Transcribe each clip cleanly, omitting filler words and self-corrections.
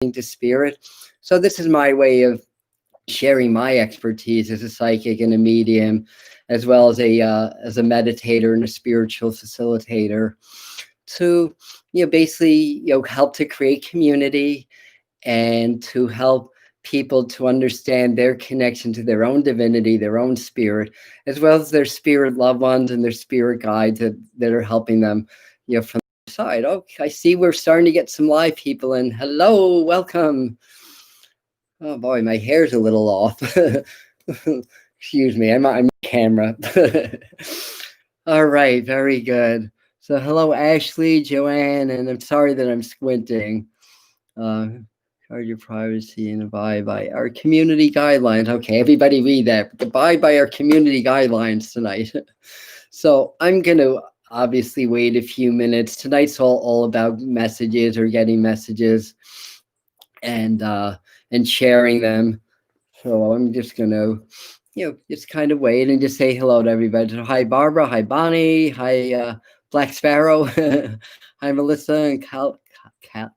to spirit. So this is my way of sharing my expertise as a psychic and a medium, as well as a meditator and a spiritual facilitator, to basically help to create community and to help people to understand their connection to their own divinity, their own spirit, as well as their spirit loved ones and their spirit guides that are helping them, from the side. Oh, I see we're starting to get some live people in. Hello, welcome. Oh boy, my hair's a little off. Excuse me, I'm on camera. All right, very good. So hello, Ashley, Joanne, and I'm sorry that I'm squinting. Guard your privacy and abide by our community guidelines. Okay, everybody read that. Abide by our community guidelines tonight. So I'm going to obviously wait a few minutes. Tonight's all about messages or getting messages and sharing them. So I'm just going to, just kind of wait and just say hello to everybody. So, hi, Barbara. Hi, Bonnie. Hi, Black Sparrow. Hi, Melissa and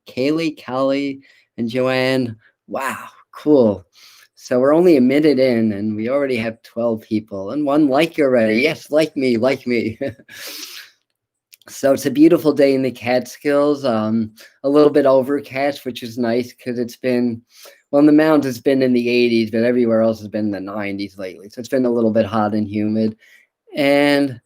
Kaylee, Callie, and Joanne. Wow, cool. So we're only a minute in and we already have 12 people and one like already. Yes, like me. So it's a beautiful day in the Catskills. A little bit overcast, which is nice because it's been, well, in the mountains it's been in the 80s, but everywhere else has been in the 90s lately. So it's been a little bit hot and humid. And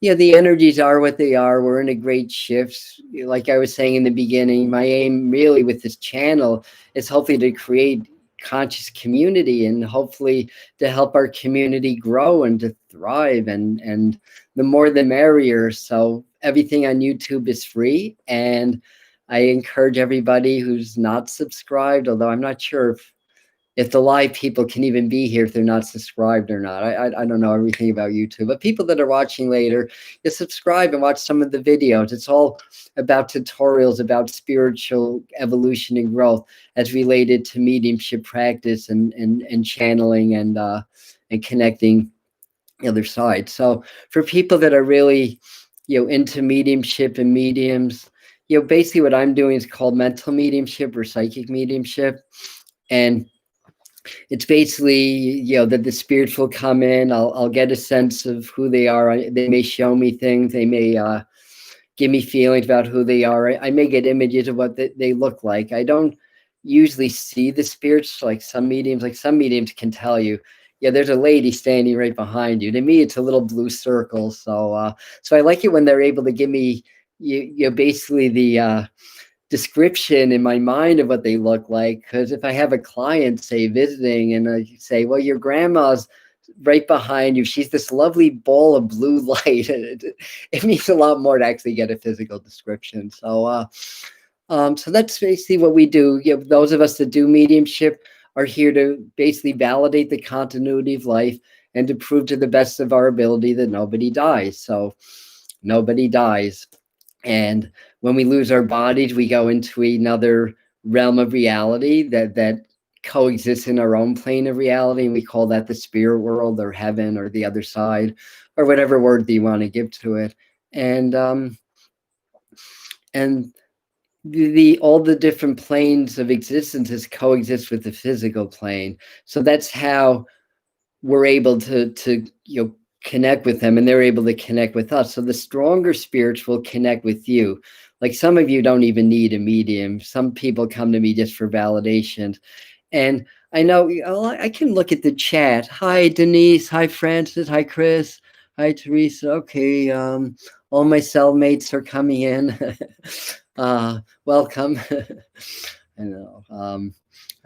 the energies are what they are. We're in a great shift. Like I was saying in the beginning, my aim really with this channel is hopefully to create conscious community and hopefully to help our community grow and to thrive, and the more the merrier. So everything on YouTube is free, and I encourage everybody who's not subscribed, although I'm not sure if the live people can even be here if they're not subscribed or not. I don't know everything about YouTube, but people that are watching later, you subscribe and watch some of the videos. It's all about tutorials about spiritual evolution and growth as related to mediumship practice and channeling and connecting the other side. So for people that are really, into mediumship and mediums, basically what I'm doing is called mental mediumship or psychic mediumship. And it's basically, that the spirits will come in. I'll get a sense of who they are. They may show me things. They may give me feelings about who they are. I may get images of what they look like. I don't usually see the spirits like some mediums. Like some mediums can tell you, there's a lady standing right behind you. To me, it's a little blue circle. So I like it when they're able to give me, basically the description in my mind of what they look like. Because if I have a client, say, visiting, and I say, well, your grandma's right behind you, she's this lovely ball of blue light, and it means a lot more to actually get a physical description. So so that's basically what we do. Those of us that do mediumship are here to basically validate the continuity of life and to prove to the best of our ability that nobody dies. So nobody dies. And when we lose our bodies, we go into another realm of reality that coexists in our own plane of reality. And we call that the spirit world or heaven or the other side or whatever word that you want to give to it. And all the different planes of existences coexist with the physical plane. So that's how we're able to connect with them, and they're able to connect with us. So the stronger spirits will connect with you. Like some of you don't even need a medium. Some people come to me just for validation. And I know I can look at the chat. Hi, Denise. Hi, Francis. Hi, Chris. Hi, Teresa. Okay. All my cellmates are coming in. Welcome. I know.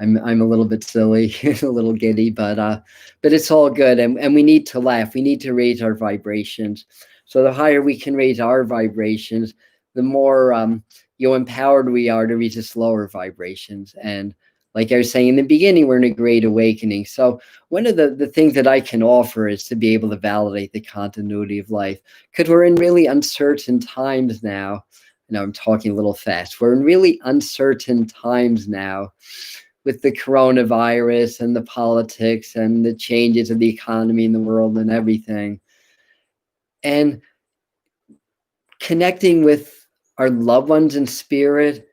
I'm a little bit silly, a little giddy, but it's all good. And we need to laugh. We need to raise our vibrations. So the higher we can raise our vibrations, the more empowered we are to reach the lower vibrations. And like I was saying in the beginning, we're in a great awakening. So one of the things that I can offer is to be able to validate the continuity of life, because we're in really uncertain times now. I know I'm talking a little fast. We're in really uncertain times now with the coronavirus and the politics and the changes of the economy in the world and everything. And connecting with our loved ones in spirit,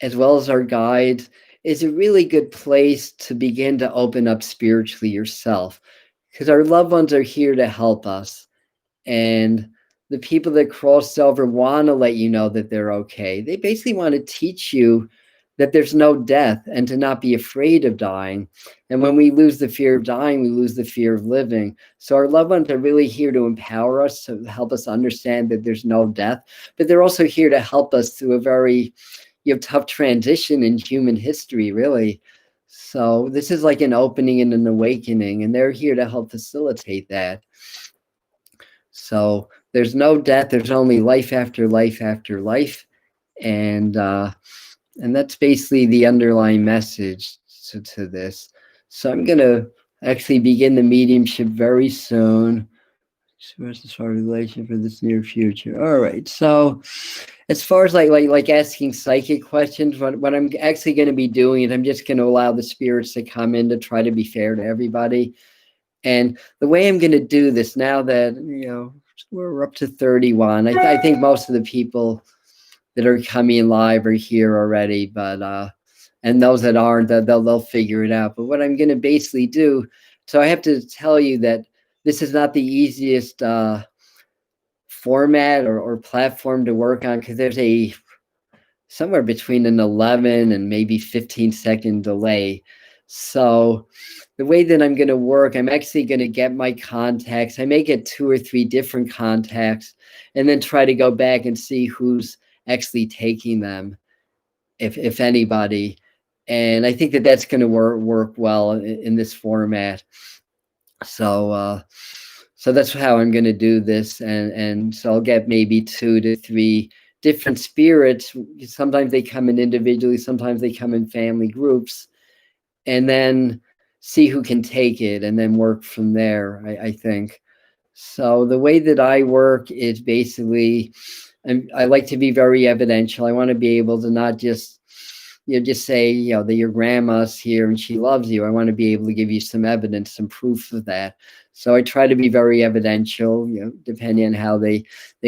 as well as our guides, is a really good place to begin to open up spiritually yourself, because our loved ones are here to help us. And the people that crossed over want to let you know that they're okay. They basically want to teach you that there's no death and to not be afraid of dying. And when we lose the fear of dying, we lose the fear of living. So our loved ones are really here to empower us, to help us understand that there's no death, but they're also here to help us through a very tough transition in human history, really. So this is like an opening and an awakening, and they're here to help facilitate that. So there's no death. There's only life after life after life. And that's basically the underlying message to this. So I'm going to actually begin the mediumship very soon. What's our relation for this near future? All right. So as far as like asking psychic questions, what I'm actually going to be doing is I'm just going to allow the spirits to come in to try to be fair to everybody. And the way I'm going to do this, now that we're up to 31, I think most of the people that are coming live are here already, but and those that aren't, they'll figure it out. But what I'm going to basically do, so I have to tell you that this is not the easiest format or platform to work on, because there's somewhere between an 11 and maybe 15-second delay. So the way that I'm going to work, I'm actually going to get my contacts. I may get 2 or 3 different contacts and then try to go back and see who's actually taking them, if anybody. And I think that that's going to work well in this format. So that's how I'm going to do this. And so I'll get maybe 2 to 3 different spirits. Sometimes they come in individually, sometimes they come in family groups, and then see who can take it and then work from there, I think. So the way that I work is basically, I like to be very evidential. I want to be able to not just say, that your grandma's here and she loves you. I want to be able to give you some evidence, some proof of that. So I try to be very evidential, depending on how they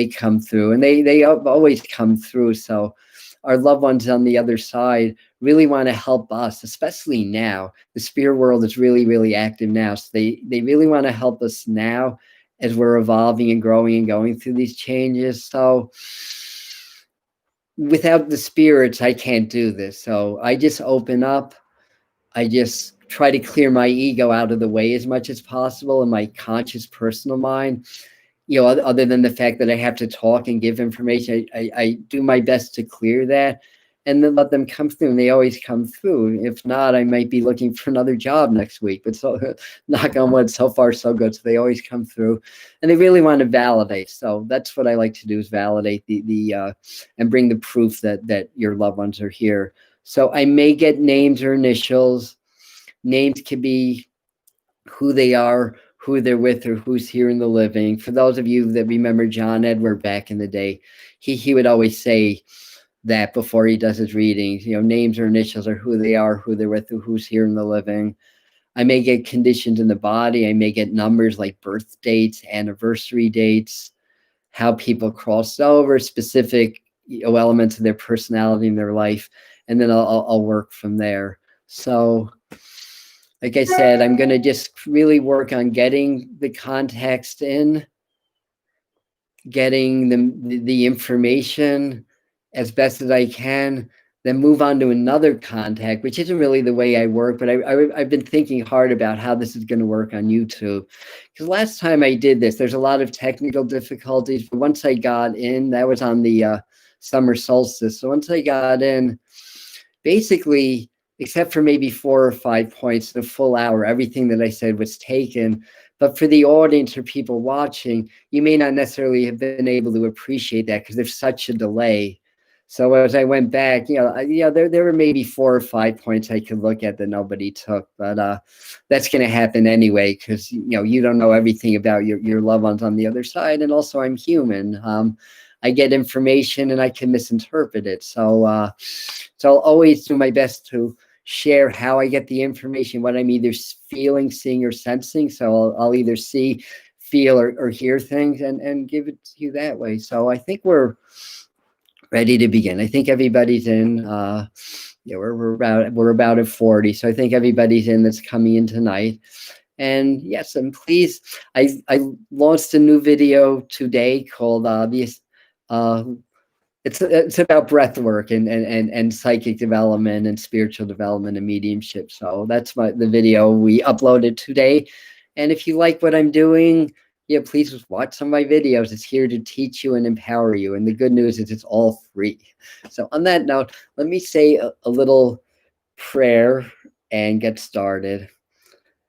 come through. And they always come through. So our loved ones on the other side really want to help us, especially now. The spirit world is really, really active now. So they really want to help us now as we're evolving and growing and going through these changes. So without the spirits, I can't do this. So I just open up. I just try to clear my ego out of the way as much as possible in my conscious personal mind. Other than the fact that I have to talk and give information, I do my best to clear that and then let them come through. And they always come through. If not, I might be looking for another job next week. But so knock on wood, so far so good. So they always come through, and they really want to validate. So that's what I like to do, is validate the and bring the proof that your loved ones are here. So I may get names or initials. Names can be who they are, who they're with, or who's here in the living. For those of you that remember John Edward back in the day, he would always say that before he does his readings. Names or initials are who they are, who they're with, who's here in the living. I may get conditions in the body. I may get numbers like birth dates, anniversary dates, how people crossed over, specific elements of their personality in their life, and then I'll work from there. So like I said, I'm going to just really work on getting the context in, getting the information as best as I can, then move on to another contact, which isn't really the way I work, but I've been thinking hard about how this is going to work on YouTube. Because last time I did this, there's a lot of technical difficulties, but once I got in, that was on the summer solstice. So once I got in, basically, except for maybe 4 or 5 points, the full hour, everything that I said was taken. But for the audience or people watching, you may not necessarily have been able to appreciate that because there's such a delay. So as I went back, there were maybe 4 or 5 points I could look at that nobody took, but that's going to happen anyway, because you don't know everything about your loved ones on the other side, and also I'm human. I get information and I can misinterpret it. So I'll always do my best to share how I get the information, what I'm either feeling, seeing, or sensing. So I'll either see, feel, or hear things and give it to you that way. So I think we're ready to begin. I think everybody's in. Yeah, we're about at 40. So I think everybody's in that's coming in tonight. And yes, and please, I launched a new video today called it's about breath work and psychic development and spiritual development and mediumship. So that's the video we uploaded today. And if you like what I'm doing, yeah, please watch some of my videos. It's here to teach you and empower you. And the good news is it's all free. So on that note, let me say a little prayer and get started.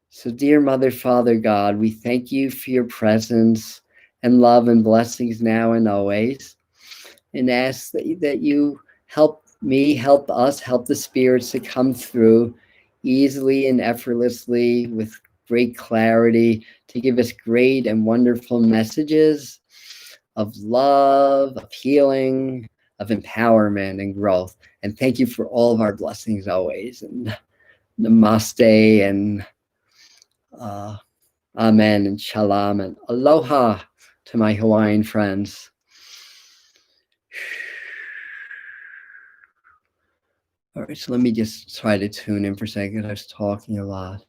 So, dear Mother, Father, God, we thank you for your presence and love and blessings now and always, and ask that you help me, help us, help the spirits to come through easily and effortlessly with great clarity to give us great and wonderful messages of love, of healing, of empowerment and growth. And thank you for all of our blessings always. And namaste and amen and shalom and aloha to my Hawaiian friends. All right, so let me just try to tune in for a second. I was talking a lot.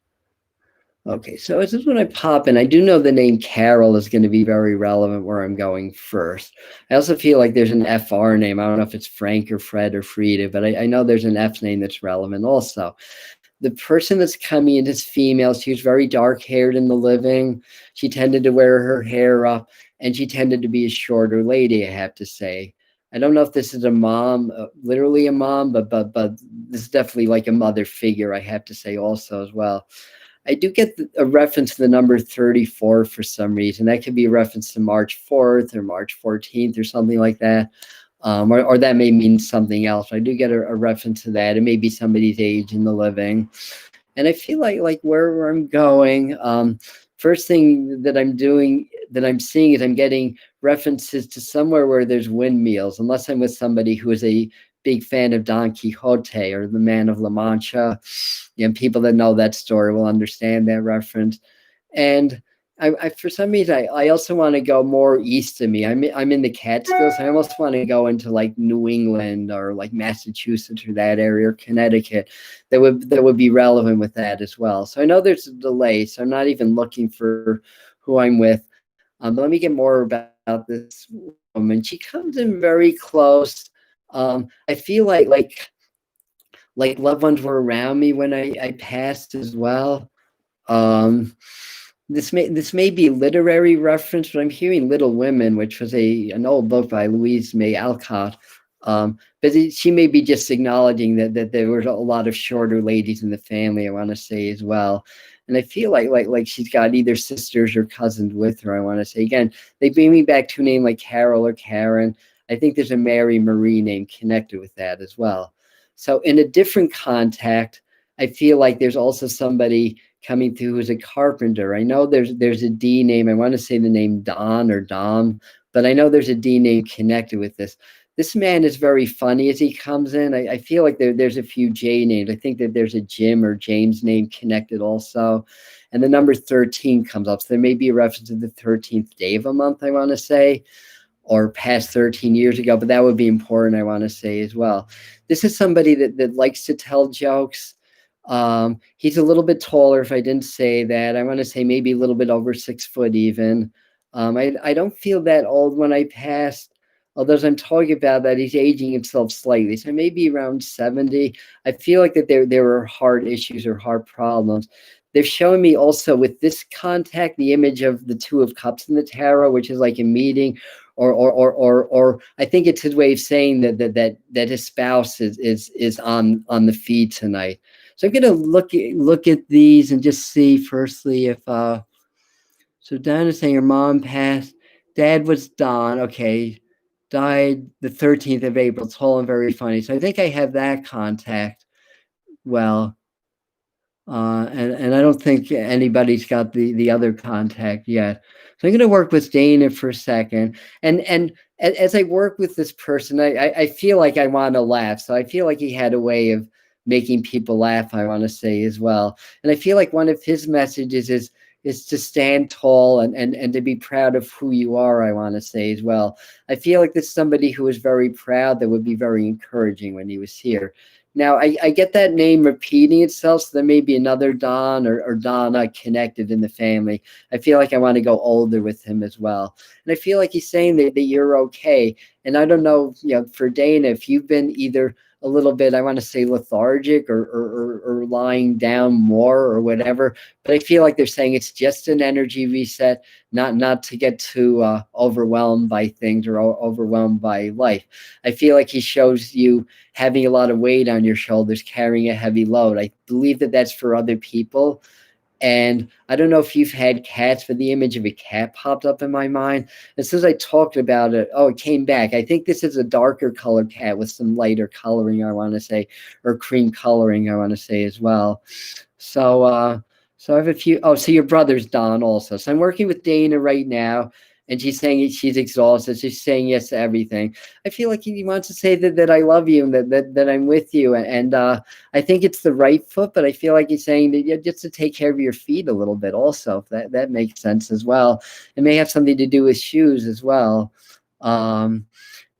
Okay, so this is when I pop in. I do know the name Carol is going to be very relevant where I'm going first. I also feel like there's an FR name. I don't know if it's Frank or Fred or Frida, but I know there's an F name that's relevant also. The person that's coming in is female. She was very dark haired in the living. She tended to wear her hair up, and she tended to be a shorter lady, I have to say. I don't know if this is a mom, literally a mom, but this is definitely like a mother figure, I have to say also as well. I do get a reference to the number 34 for some reason. That could be a reference to March 4th or March 14th or something like that. Or that may mean something else. I do get a reference to that. It may be somebody's age in the living. And I feel like where I'm going, first thing that I'm doing, that I'm seeing is I'm getting references to somewhere where there's windmills, unless I'm with somebody who is a big fan of Don Quixote or the Man of La Mancha. People that know that story will understand that reference. And I for some reason, I also want to go more east of me. I'm in the Catskills. I almost want to go into like New England or like Massachusetts or that area, or Connecticut. That would be relevant with that as well. So I know there's a delay, so I'm not even looking for who I'm with. But let me get more about this woman. She comes in very close. I feel like loved ones were around me when I passed as well. This may be literary reference, but I'm hearing Little Women, which was an old book by Louise May Alcott. But she may be just acknowledging that there were a lot of shorter ladies in the family, I want to say as well. And I feel like she's got either sisters or cousins with her, I want to say. Again, they bring me back to a name like Carol or Karen. I think there's a Mary Marie name connected with that as well. So in a different contact, I feel like there's also somebody coming through who's a carpenter. I know there's a D name. I want to say the name Don or Dom, but I know there's a D name connected with this. This man is very funny as he comes in. I feel like there's a few J names. I think that there's a Jim or James name connected also. And the number 13 comes up. So there may be a reference to the 13th day of a month, I want to say, or past 13 years ago, but that would be important, I want to say as well. This is somebody that likes to tell jokes. He's a little bit taller, if I didn't say that. I want to say maybe a little bit over 6 foot even. I don't feel that old when I passed, although as I'm talking about that, he's aging himself slightly. So maybe around 70. I feel like that there were heart issues or heart problems. They're showing me also with this contact, the image of the Two of Cups in the tarot, which is like a meeting, or I think it's his way of saying that his spouse is on the feed tonight. So I'm gonna look at these and just see firstly if so Don is saying her mom passed. Dad was Don, okay, died the 13th of April. Tall and very funny. So I think I have that contact. Well, and I don't think anybody's got the other contact yet. So I'm going to work with Dana for a second. And as I work with this person, I feel like I want to laugh. So I feel like he had a way of making people laugh, I want to say as well. And I feel like one of his messages is to stand tall and to be proud of who you are, I want to say as well. I feel like there's somebody who is very proud that would be very encouraging when he was here. Now, I get that name repeating itself, so there may be another Don or Donna connected in the family. I feel like I want to go older with him as well. And I feel like he's saying that you're okay. And I don't know, for Dana, if you've been either a little bit, I want to say lethargic or lying down more or whatever. But I feel like they're saying it's just an energy reset, not to get too overwhelmed by things or overwhelmed by life. I feel like he shows you having a lot of weight on your shoulders, carrying a heavy load. I believe that that's for other people. And I don't know if you've had cats, but the image of a cat popped up in my mind. As soon as I talked about it, it came back. I think this is a darker colored cat with some lighter coloring, I want to say, or cream coloring, I want to say as well. So, so I have a few. Oh, so your brother's Don also. So I'm working with Dana right now, and she's saying she's exhausted. She's saying yes to everything. I feel like he wants to say that I love you and that I'm with you. And I think it's the right foot, but I feel like he's saying that just to take care of your feet a little bit also, if that makes sense as well. It may have something to do with shoes as well.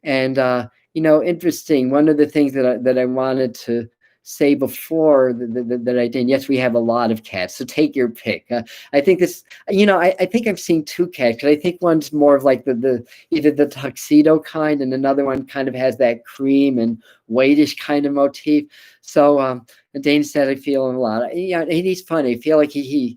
Interesting. One of the things that I wanted to say before that I did. Yes, we have a lot of cats, so take your pick. I think this, I think I've seen two cats, because I think one's more of like the either the tuxedo kind, and another one kind of has that cream and whitish kind of motif. So and Dane said I feel him a lot. Yeah, and he's funny. I feel like he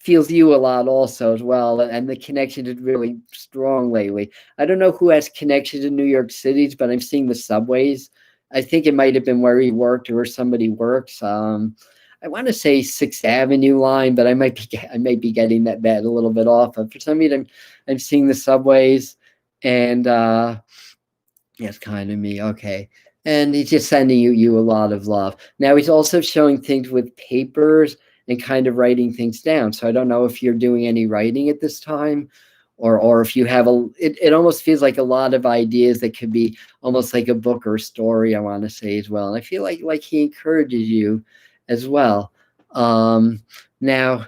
feels you a lot also as well, and the connection is really strong lately. I don't know who has connections in New York City, but I'm seeing the subways. I think it might have been where he worked or where somebody works. I want to say 6th Avenue line, but I might be getting that a little bit off. But for some reason, I'm seeing the subways, and it's kind of me. Okay. And he's just sending you a lot of love. Now he's also showing things with papers and kind of writing things down. So I don't know if you're doing any writing at this time, or if you have it almost feels like a lot of ideas that could be almost like a book or a story, I want to say as well. And I feel like he encourages you as well. Now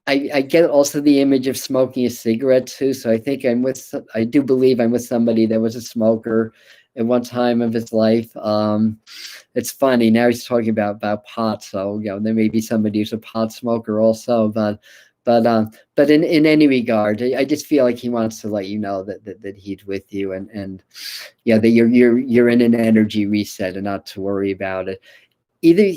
I get also the image of smoking a cigarette too. So I think I do believe I'm with somebody that was a smoker at one time of his life. It's funny, now he's talking about pot, so there may be somebody who's a pot smoker also, but in any regard, I just feel like he wants to let you know that he's with you, and that you're in an energy reset and not to worry about it. Either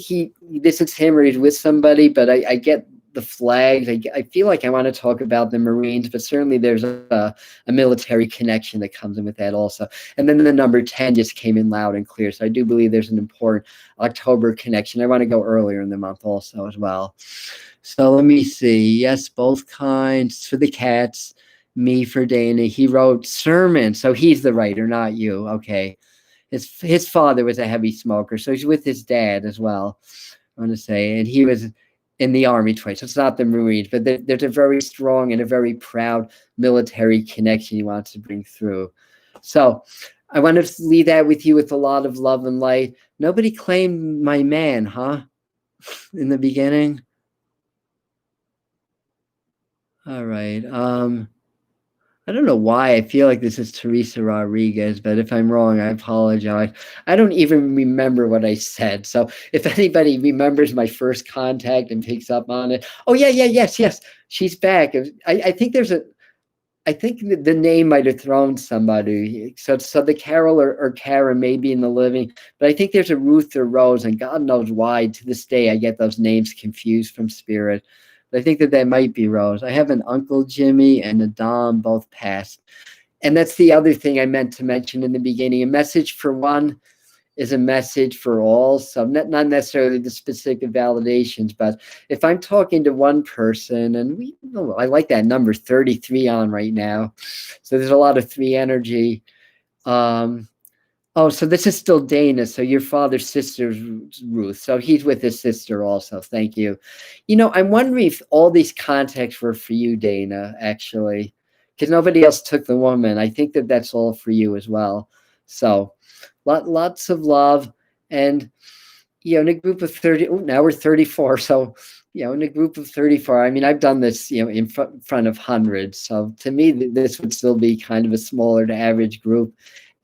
this is him or he's with somebody, but I get the flags. I feel like I want to talk about the Marines, but certainly there's a military connection that comes in with that also. And then the number 10 just came in loud and clear. So I do believe there's an important October connection. I want to go earlier in the month also as well. So let me see. Yes, both kinds for the cats. Me for Dana. He wrote sermon. So he's the writer, not you. Okay. His father was a heavy smoker, so he's with his dad as well, I want to say. And he was in the Army twice. So it's not the Marines, but there's a very strong and a very proud military connection he wants to bring through. So I want to leave that with you with a lot of love and light. Nobody claimed my man, huh? In the beginning? All right. I don't know why I feel like this is Teresa Rodriguez, but if I'm wrong, I apologize. I don't even remember what I said. So if anybody remembers my first contact and picks up on it. Oh, yes. She's back. I think I think the name might have thrown somebody. So the Carol or Karen may be in the living, but I think there's a Ruth or Rose, and God knows why to this day I get those names confused from spirit. But I think that might be Rose. I have an Uncle Jimmy and a Dom, both passed. And that's the other thing I meant to mention in the beginning. A message for one is a message for all. So not necessarily the specific validations, but if I'm talking to one person, and I like that number 33 on right now. So there's a lot of 3 energy. Oh, so this is still Dana. So your father's sister's Ruth. So he's with his sister also. Thank you. I'm wondering if all these contacts were for you, Dana, actually, because nobody else took the woman. I think that's all for you as well. So lots of love. And, in a group of 30, now we're 34. So, in a group of 34, I mean, I've done this, in front of hundreds. So to me, this would still be kind of a smaller to average group.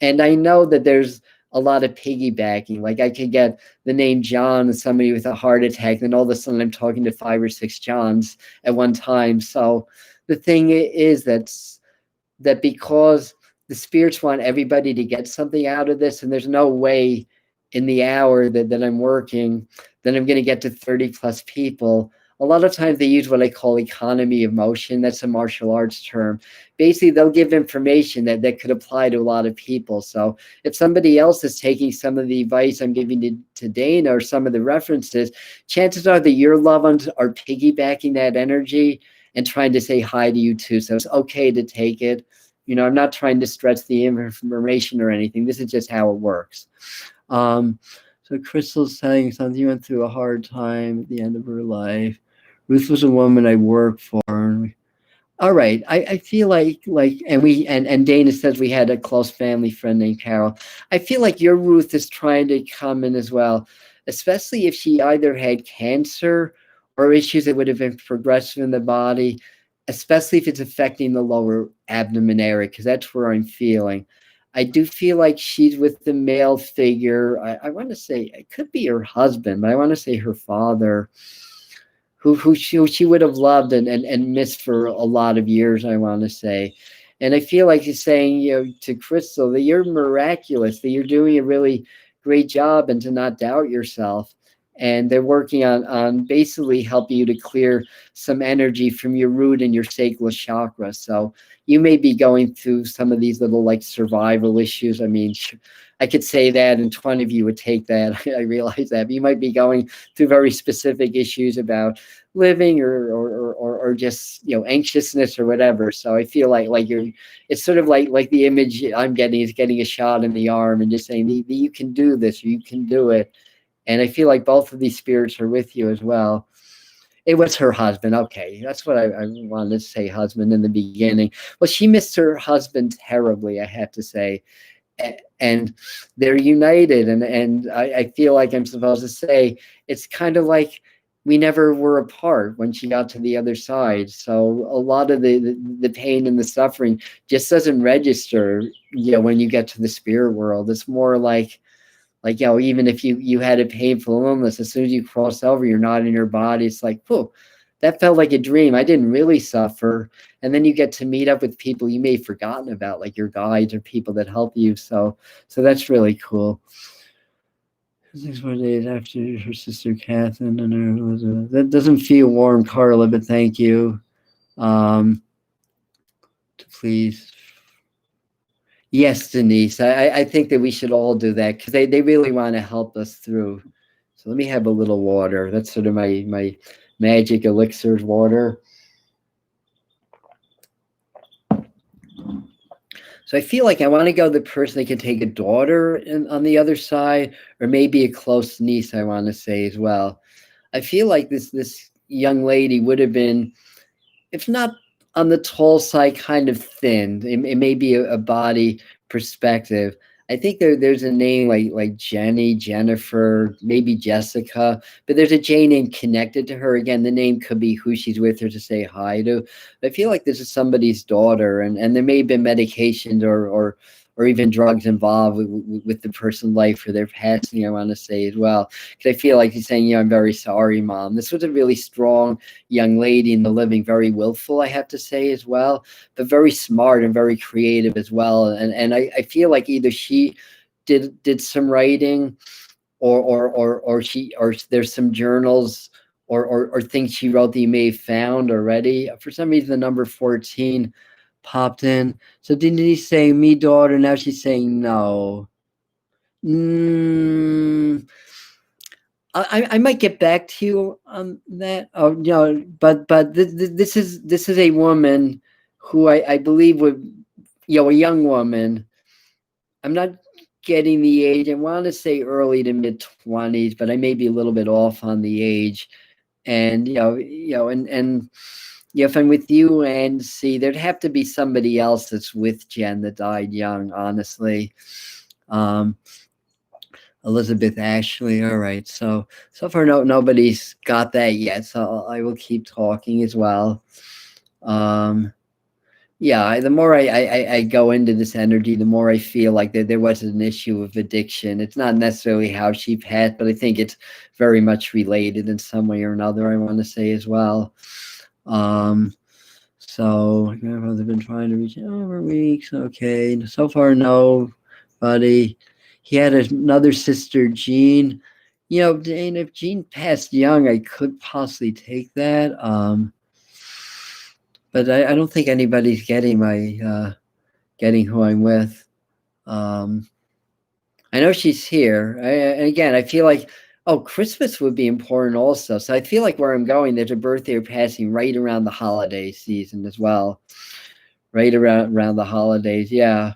And I know that there's a lot of piggybacking. Like I could get the name John and somebody with a heart attack, and all of a sudden I'm talking to 5 or 6 Johns at one time. So the thing is that because the spirits want everybody to get something out of this, and there's no way in the hour that I'm working that I'm going to get to 30 plus people. A lot of times they use what I call economy of motion. That's a martial arts term. Basically, they'll give information that could apply to a lot of people. So if somebody else is taking some of the advice I'm giving to Dana or some of the references, chances are that your loved ones are piggybacking that energy and trying to say hi to you too. So it's okay to take it. You know, I'm not trying to stretch the information or anything. This is just how it works. So Crystal's saying something, you went through a hard time at the end of her life. Ruth was a woman I worked for. All right. I feel like and Dana says we had a close family friend named Carol. I feel like your Ruth is trying to come in as well, especially if she either had cancer or issues that would have been progressive in the body, especially if it's affecting the lower abdomen area, because that's where I'm feeling. I do feel like she's with the male figure. I want to say it could be her husband, but I want to say her father, who she would have loved and missed for a lot of years, I want to say. And I feel like he's saying, you know, to Crystal that you're miraculous, that you're doing a really great job, and to not doubt yourself. And they're working on basically helping you to clear some energy from your root and your sacral chakra. So you may be going through some of these little like survival issues. I mean, I could say that and 20 of you would take that. I realize that. But you might be going through very specific issues about living or just, you know, anxiousness or whatever. So I feel like you're, it's sort of like the image I'm getting is getting a shot in the arm and just saying, you can do this, or you can do it. And I feel like both of these spirits are with you as well. It was her husband. Okay, that's what I wanted to say, husband in the beginning. Well, she missed her husband terribly, I have to say. And they're united. And I feel like I'm supposed to say, it's kind of like we never were apart when she got to the other side. So a lot of the pain and the suffering just doesn't register, you know, when you get to the spirit world. It's more like, you know, even if you had a painful illness, as soon as you cross over, you're not in your body. It's like, whoa, that felt like a dream. I didn't really suffer. And then you get to meet up with people you may have forgotten about, like your guides or people that help you. So that's really cool. 6 more days after her sister Catherine and her, that doesn't feel warm, Carla, but thank you. Please. Yes, Denise, I think that we should all do that because they really want to help us through. So let me have a little water. That's sort of my magic elixir water. So I feel like I want to go the person that can take a daughter on the other side, or maybe a close niece, I want to say as well. I feel like this young lady would have been, if not on the tall side, kind of thin. It may be a body perspective. I think there's a name like Jenny, Jennifer, maybe Jessica, but there's a J name connected to her. Again, the name could be who she's with or to say hi to. I feel like this is somebody's daughter, and there may have been medications or even drugs involved with the person's life for their passing, I want to say as well. Because I feel like he's saying, you know, I'm very sorry, Mom. This was a really strong young lady in the living, very willful, I have to say as well, but very smart and very creative as well. And I feel like either she did some writing or there's some journals or things she wrote that you may have found already. For some reason, the number 14 popped in. So Denise saying me daughter, now she's saying no. I might get back to you on that. Oh, you know, but this is a woman who I believe would, you know, a young woman. I'm not getting the age. I want to say early to mid 20s, but I may be a little bit off on the age. And and if I'm with you and see, there'd have to be somebody else that's with Jen that died young, honestly. Elizabeth Ashley. All right. So far, nobody's got that yet. So I will keep talking as well. Yeah, the more I go into this energy, the more I feel like there was an issue of addiction. It's not necessarily how she passed, but I think it's very much related in some way or another, I want to say as well. So grandfather's been trying to reach out for weeks. Okay, so far no, buddy. He had another sister, Jean. You know, Dane, if Jean passed young, I could possibly take that. But I don't think anybody's getting my getting who I'm with. Um, I know she's here. And again, I feel like, oh, Christmas would be important also. So I feel like where I'm going, there's a birthday or passing right around the holiday season as well. Right around the holidays. Yeah.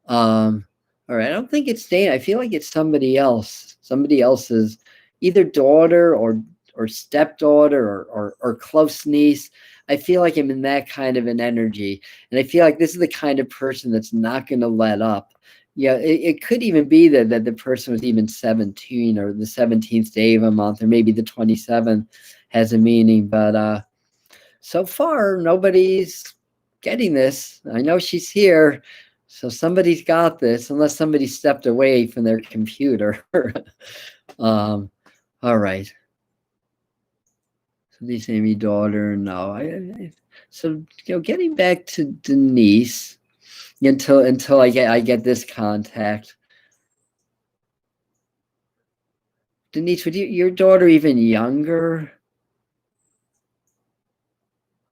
All right. I don't think it's Dana. I feel like it's somebody else. Somebody else's either daughter or stepdaughter or close niece. I feel like I'm in that kind of an energy. And I feel like this is the kind of person that's not going to let up. Yeah, it could even be that the person was even 17 or the 17th day of a month, or maybe the 27th has a meaning. But so far, nobody's getting this. I know she's here. So somebody's got this, unless somebody stepped away from their computer. All right. So they say me daughter. No. So getting back to Denise until I get this contact. Denise, would your daughter even younger?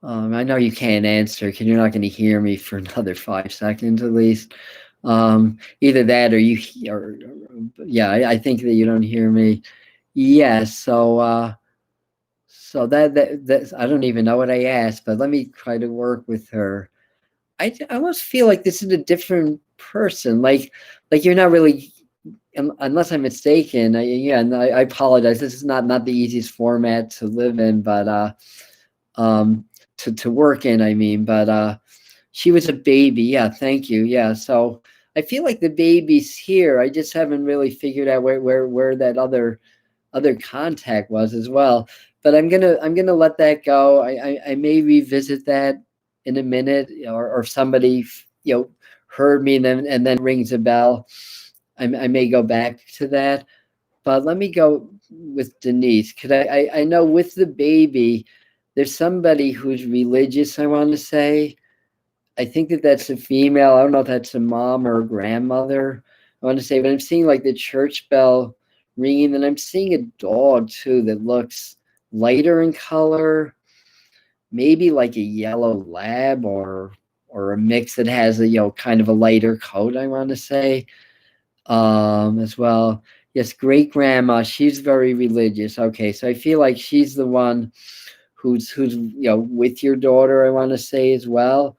I know you can't answer because you're not going to hear me for another 5 seconds at least. Either that or yeah, I think that you don't hear me. Yes. So that I don't even know what I asked, but let me try to work with her. I almost feel like this is a different person. Like you're not really, unless I'm mistaken. And I apologize. This is not the easiest format to live in, but to work in, I mean, but she was a baby. Yeah, thank you. Yeah, so I feel like the baby's here. I just haven't really figured out where that other contact was as well. But I'm gonna let that go. I may revisit that in a minute, or somebody heard me and then rings a bell. I may go back to that. But let me go with Denise, because I know with the baby, there's somebody who's religious, I want to say. I think that's a female. I don't know if that's a mom or a grandmother. I want to say, but I'm seeing like the church bell ringing, and I'm seeing a dog too that looks lighter in color, maybe like a yellow lab or a mix that has a kind of a lighter coat, I want to say. As well. Yes, great grandma. She's very religious. Okay, so I feel like she's the one who's with your daughter, I want to say as well.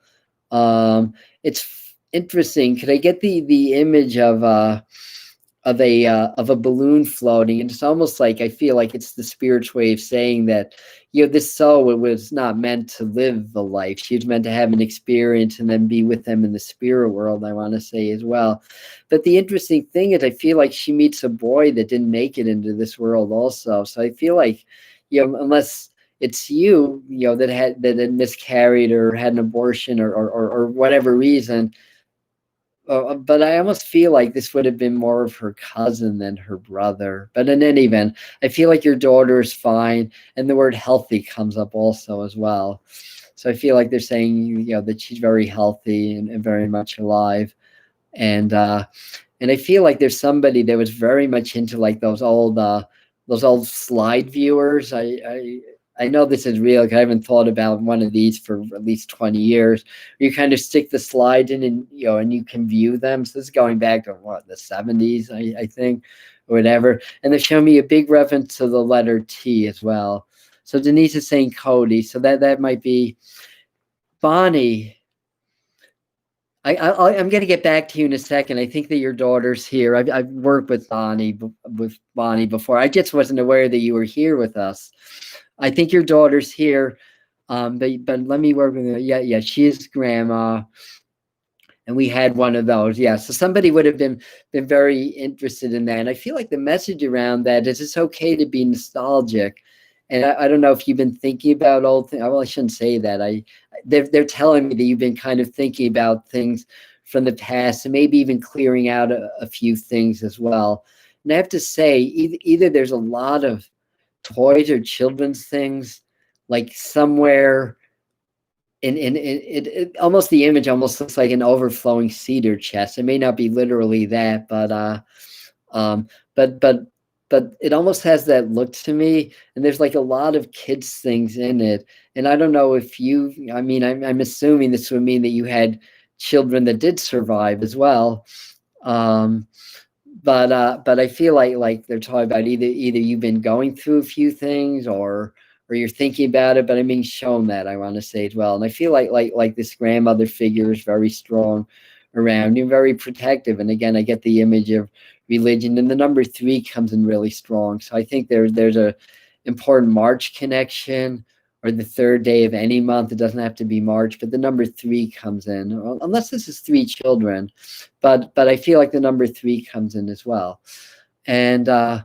It's interesting. Could I get the image of a balloon floating? And it's almost like I feel like it's the spirit's way of saying that this soul was not meant to live the life. She was meant to have an experience and then be with them in the spirit world, I want to say as well. But the interesting thing is I feel like she meets a boy that didn't make it into this world also. So I feel like unless it's that had miscarried or had an abortion or whatever reason. But I almost feel like this would have been more of her cousin than her brother. But in any event, I feel like your daughter is fine, and the word healthy comes up also as well. So I feel like they're saying that she's very healthy and very much alive, and I feel like there's somebody that was very much into like those old slide viewers. I know this is real because I haven't thought about one of these for at least 20 years. You kind of stick the slide in and you can view them. So this is going back to the 70s, I think, or whatever. And they're showing me a big reference to the letter T as well. So Denise is saying Cody. So that might be Bonnie. I'm going to get back to you in a second. I think that your daughter's here. I've worked with Bonnie before. I just wasn't aware that you were here with us. I think your daughter's here, but let me work with her. Yeah, she is grandma, and we had one of those. Yeah, so somebody would have been very interested in that. And I feel like the message around that is it's okay to be nostalgic. And I don't know if you've been thinking about old things. Well, I shouldn't say that. they're telling me that you've been kind of thinking about things from the past and maybe even clearing out a few things as well. And I have to say, either there's a lot of toys or children's things, like somewhere in it almost, the image almost looks like an overflowing cedar chest. It may not be literally that, um, but but but it almost has that look to me. And there's like a lot of kids things in it. And I don't know if you, I mean, I'm assuming this would mean that you had children that did survive as well. Um, but I feel like they're talking about either you've been going through a few things, or you're thinking about it, but I'm being shown that, I want to say as well. And I feel like this grandmother figure is very strong around you, very protective. And again, I get the image of religion, and the number 3 comes in really strong. So I think there's a important March connection, or the 3rd day of any month. It doesn't have to be March, but the number 3 comes in, unless this is 3 children. But I feel like the number 3 comes in as well. And I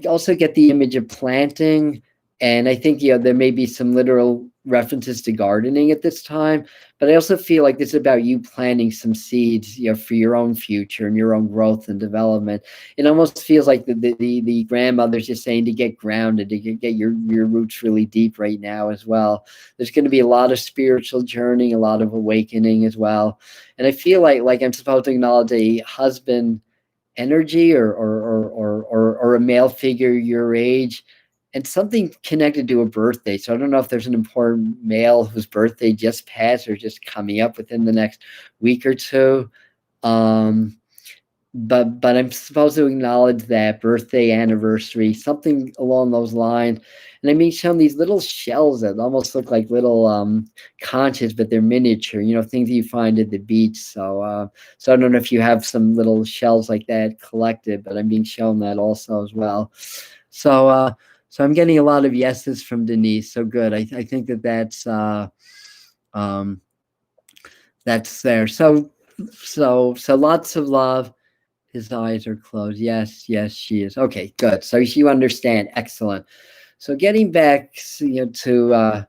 also get the image of planting. And I think, there may be some literal references to gardening at this time, but I also feel like this is about you planting some seeds, for your own future and your own growth and development. It almost feels like the grandmother's just saying to get grounded, to get your roots really deep right now as well. There's going to be a lot of spiritual journeying, a lot of awakening as well. And I feel like I'm supposed to acknowledge a husband energy, or a male figure your age, and something connected to a birthday. So I don't know if there's an important male whose birthday just passed or just coming up within the next week or two. But I'm supposed to acknowledge that birthday, anniversary, something along those lines. And I mean, shown these little shells that almost look like little conches, but they're miniature, things that you find at the beach. So I don't know if you have some little shells like that collected, but I'm being shown that also as well. So I'm getting a lot of yeses from Denise. So good. I think that's there. So lots of love. His eyes are closed. Yes, she is. Okay, good. So you understand. Excellent. So getting back, to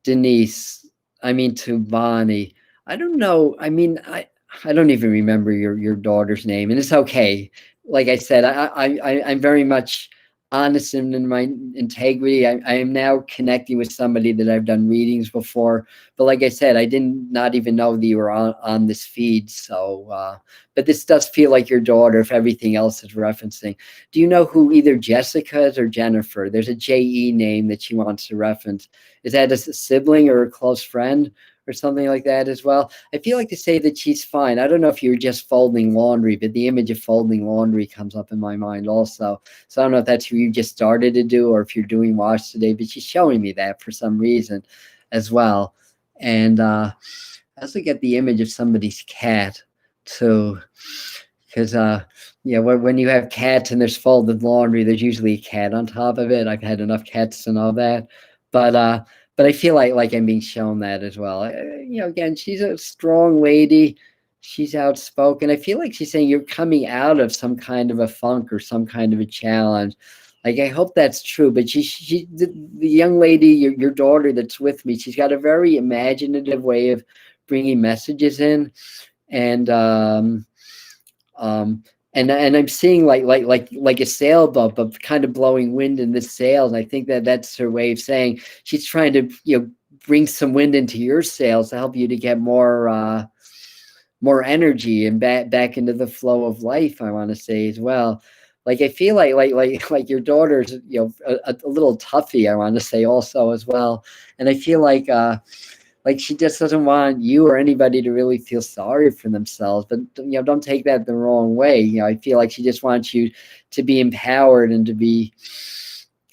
Denise, to Bonnie. I don't know. I don't even remember your daughter's name, and it's okay. Like I said, I'm very much honest in my integrity. I am now connecting with somebody that I've done readings before, but like I said, I did not even know that you were on this feed. So, but this does feel like your daughter, if everything else is referencing. Do you know who either Jessica is or Jennifer? There's a JE name that she wants to reference. Is that a sibling or a close friend, or something like that as well? I feel like to say that she's fine. I don't know if you're just folding laundry, but the image of folding laundry comes up in my mind also. So I don't know if that's who you just started to do, or if you're doing wash today, but she's showing me that for some reason as well. And I also get the image of somebody's cat too, because when you have cats and there's folded laundry, there's usually a cat on top of it. I've had enough cats to know that. But I feel like I'm being shown that as well. Again, she's a strong lady. She's outspoken. I feel like she's saying you're coming out of some kind of a funk or some kind of a challenge. Like, I hope that's true. But the young lady, your daughter that's with me, she's got a very imaginative way of bringing messages in, and I'm seeing like a sailboat, but kind of blowing wind in the sails. And I think that's her way of saying she's trying to bring some wind into your sails to help you to get more energy and back into the flow of life, I want to say as well. Like, I feel like your daughter's a little toughy, I want to say also as well. And I feel like she just doesn't want you or anybody to really feel sorry for themselves. But don't take that the wrong way. I feel like she just wants you to be empowered and to be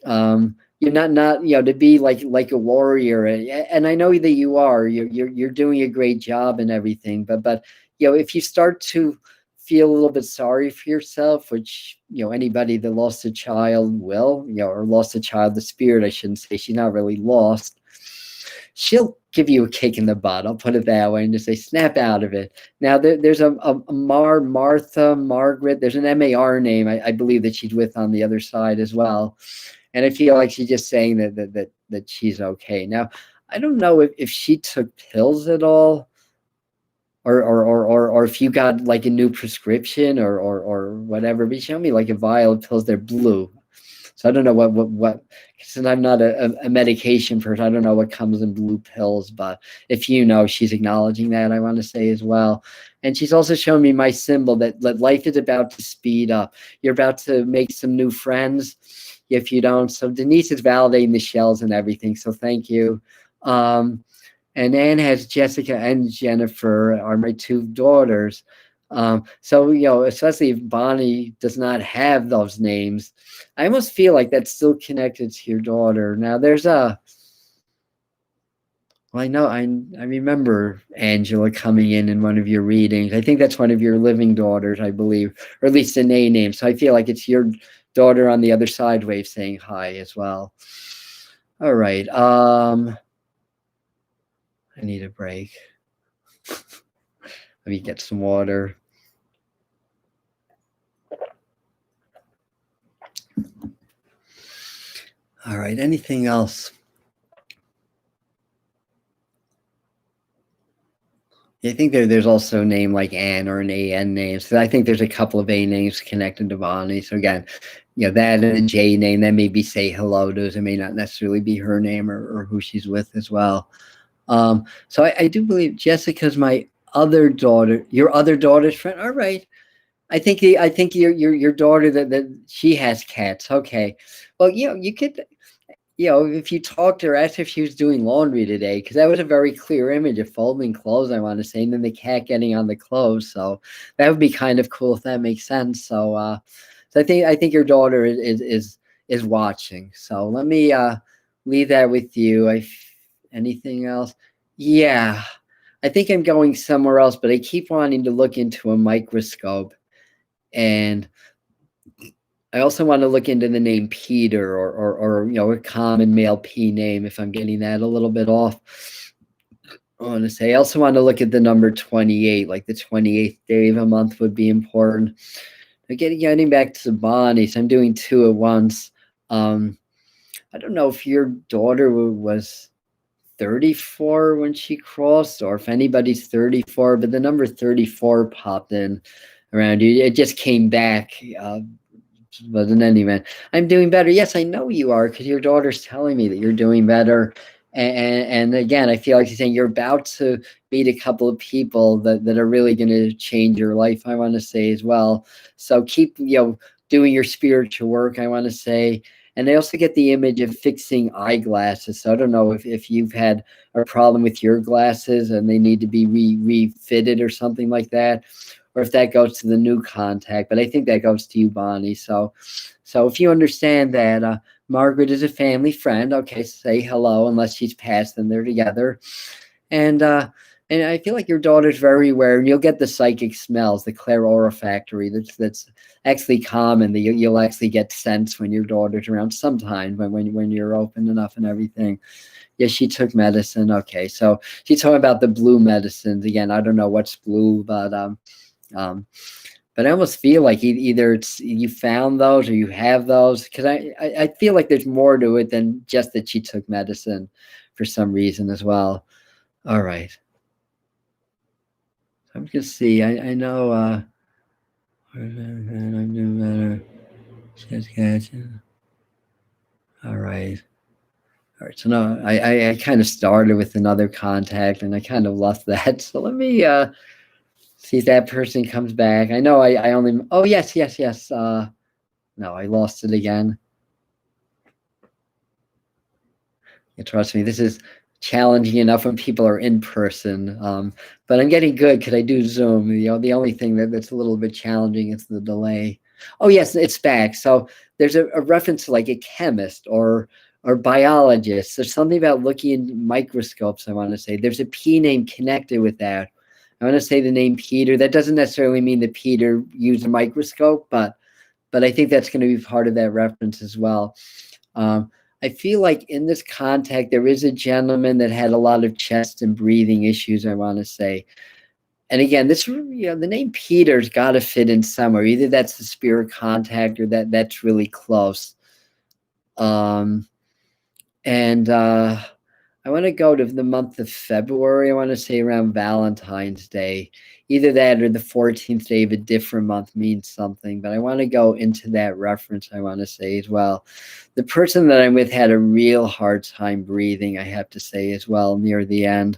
you're not to be like a warrior. And I know that you are. You're doing a great job and everything. But if you start to feel a little bit sorry for yourself, which anybody that lost a child will, or lost a child, the spirit, I shouldn't say, she's not really lost. She'll give you a kick in the butt. I'll put it that way, and just say, snap out of it. Now, there's a Martha, Margaret. There's an MAR name, I believe, that she's with on the other side as well. And I feel like she's just saying that she's okay. Now, I don't know if she took pills at all, or if you got like a new prescription or whatever. But she showed me like a vial of pills. They're blue. So I don't know what, since I'm not a medication person, I don't know what comes in blue pills, but if you know, she's acknowledging that, I want to say as well. And she's also showing me my symbol that life is about to speed up. You're about to make some new friends if you don't. So Denise is validating the shells and everything. So thank you. And Anne has Jessica and Jennifer are my two daughters. So, especially if Bonnie does not have those names, I almost feel like that's still connected to your daughter. Now, there's well, I remember Angela coming in one of your readings. I think that's one of your living daughters, I believe, or at least an A name. So I feel like it's your daughter on the other side wave saying hi as well. All right. I need a break. Let me get some water. All right. Anything else? I think there's also a name like Ann or an AN name. So I think there's a couple of A names connected to Bonnie. So again, that and a J name, that maybe say hello to. It may not necessarily be her name or who she's with as well. So I do believe Jessica's my other daughter, your other daughter's friend. All right. I think your daughter that she has cats. Okay. Well, you could, if you talked to her, ask if she was doing laundry today, because that was a very clear image of folding clothes, I want to say, and then the cat getting on the clothes. So that would be kind of cool if that makes sense. So, so I think your daughter is watching. So let me leave that with you. Anything else? Yeah, I think I'm going somewhere else, but I keep wanting to look into a microscope, and I also want to look into the name Peter or a common male P name if I'm getting that a little bit off. I want to say I also want to look at the number 28, like the 28th day of a month would be important. Getting back to Bonnie, so I'm doing two at once. I don't know if your daughter was 34 when she crossed, or if anybody's 34, but the number 34 popped in around you. It just came back. But in any event, I'm doing better. Yes, I know you are, because your daughter's telling me that you're doing better. And again, I feel like she's saying you're about to meet a couple of people that are really going to change your life, I want to say as well. So keep, doing your spiritual work, I want to say. And I also get the image of fixing eyeglasses. So I don't know if you've had a problem with your glasses and they need to be refitted or something like that, or if that goes to the new contact, but I think that goes to you, Bonnie. So if you understand that Margaret is a family friend, okay, say hello, unless she's passed and they're together. And I feel like your daughter's very aware, and you'll get the psychic smells, the clairolfactory. That's actually common. That you'll actually get sense when your daughter's around sometime when you're open enough and everything. Yes, she took medicine. Okay, so she's talking about the blue medicines again. I don't know what's blue, but I almost feel like either it's you found those or you have those, because I feel like there's more to it than just that she took medicine for some reason as well. All right. I'm gonna see. I know I'm doing better. Just catching. All right. All right. So no, I kind of started with another contact and I kind of lost that. So let me see if that person comes back. I know I only, oh, yes. No, I lost it again. Yeah, trust me, this is challenging enough when people are in person. But I'm getting good because I do Zoom. The only thing that's a little bit challenging is the delay. Oh, yes, it's back. So there's a reference to like a chemist or biologist. There's something about looking in microscopes, I want to say. There's a P name connected with that. I want to say the name Peter. That doesn't necessarily mean that Peter used a microscope, but I think that's going to be part of that reference as well. I feel like in this contact, there is a gentleman that had a lot of chest and breathing issues, I want to say. And again, the name Peter's got to fit in somewhere. Either that's the spirit contact or that's really close. And I want to go to the month of February. I want to say around Valentine's Day. Either that or the 14th day of a different month means something, but I want to go into that reference, I want to say as well. The person that I'm with had a real hard time breathing, I have to say as well, near the end.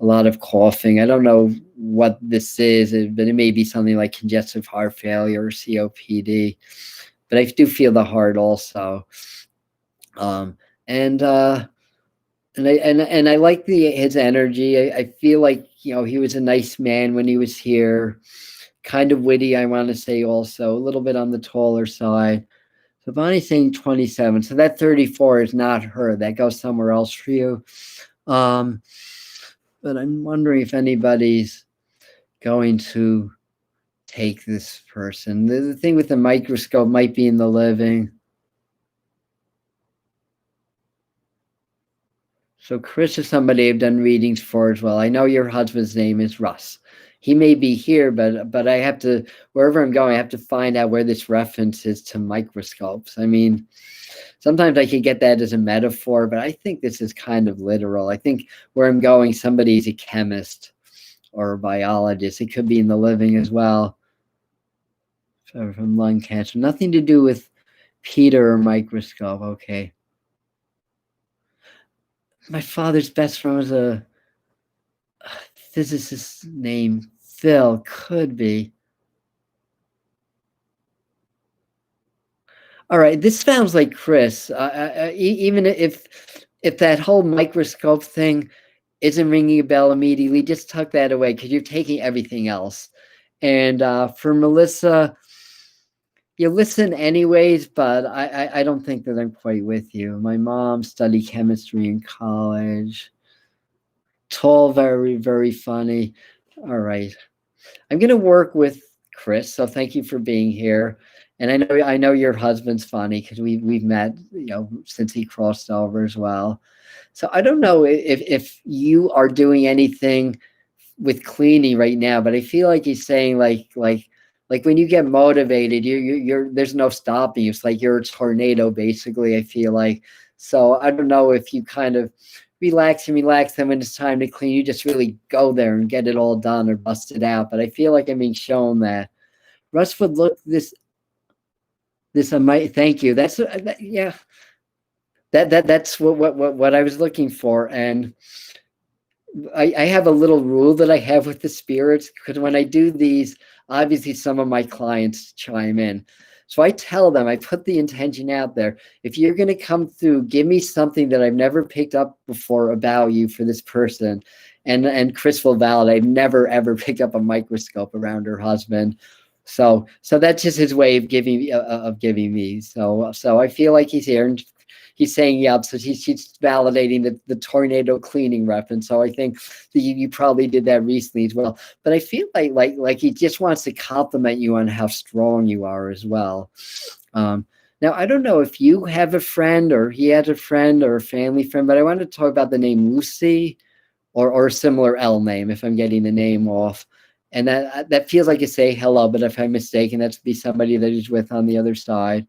A lot of coughing. I don't know what this is, but it may be something like congestive heart failure or COPD. But I do feel the heart also. Um, and I like his energy. I feel like, you know, he was a nice man when he was here, kind of witty, I want to say, also a little bit on the taller side. So Bonnie's saying 27. So that 34 is not her. That goes somewhere else for you. But I'm wondering if anybody's going to take this person. The thing with the microscope might be in the living. So Chris is somebody I've done readings for as well. I know your husband's name is Russ. He may be here, but I have to, wherever I'm going, I have to find out where this reference is to microscopes. I mean, sometimes I could get that as a metaphor, but I think this is kind of literal. I think where I'm going, somebody's a chemist or a biologist. It could be in the living as well. So from lung cancer. Nothing to do with Peter or microscope. Okay. My father's best friend was a physicist named Phil. Could be. All right, this sounds like Chris. Even if that whole microscope thing isn't ringing a bell immediately, just tuck that away because you're taking everything else. And for Melissa, you listen anyways, but I don't think that I'm quite with you. My mom studied chemistry in college. Tall, very, very funny. All right. I'm going to work with Chris, so thank you for being here. And I know your husband's funny because we've met, you know, since he crossed over as well. So I don't know if you are doing anything with cleaning right now, but I feel like he's saying like when you get motivated, you're there's no stopping you. It's like you're a tornado, basically. I feel like. So I don't know if you kind of relax, and when it's time to clean, you just really go there and get it all done or bust it out. But I feel like I'm being shown that Russ would look this I might thank you. That's yeah. That's what I was looking for. And I have a little rule that I have with the spirits, because when I do these, obviously some of my clients chime in. So I tell them, I put the intention out there. If you're going to come through, give me something that I've never picked up before about you for this person. And Chris will validate, I've never, ever picked up a microscope around her husband. So that's just his way of giving me. So I feel like he's here, and he's saying, yeah, so she's validating the tornado cleaning reference. So I think that you probably did that recently as well. But I feel like he just wants to compliment you on how strong you are as well. Now, I don't know if you have a friend or he has a friend or a family friend, but I want to talk about the name Lucy or a similar L name, if I'm getting the name off. And that feels like you say hello, but if I'm mistaken, that's be somebody that he's with on the other side.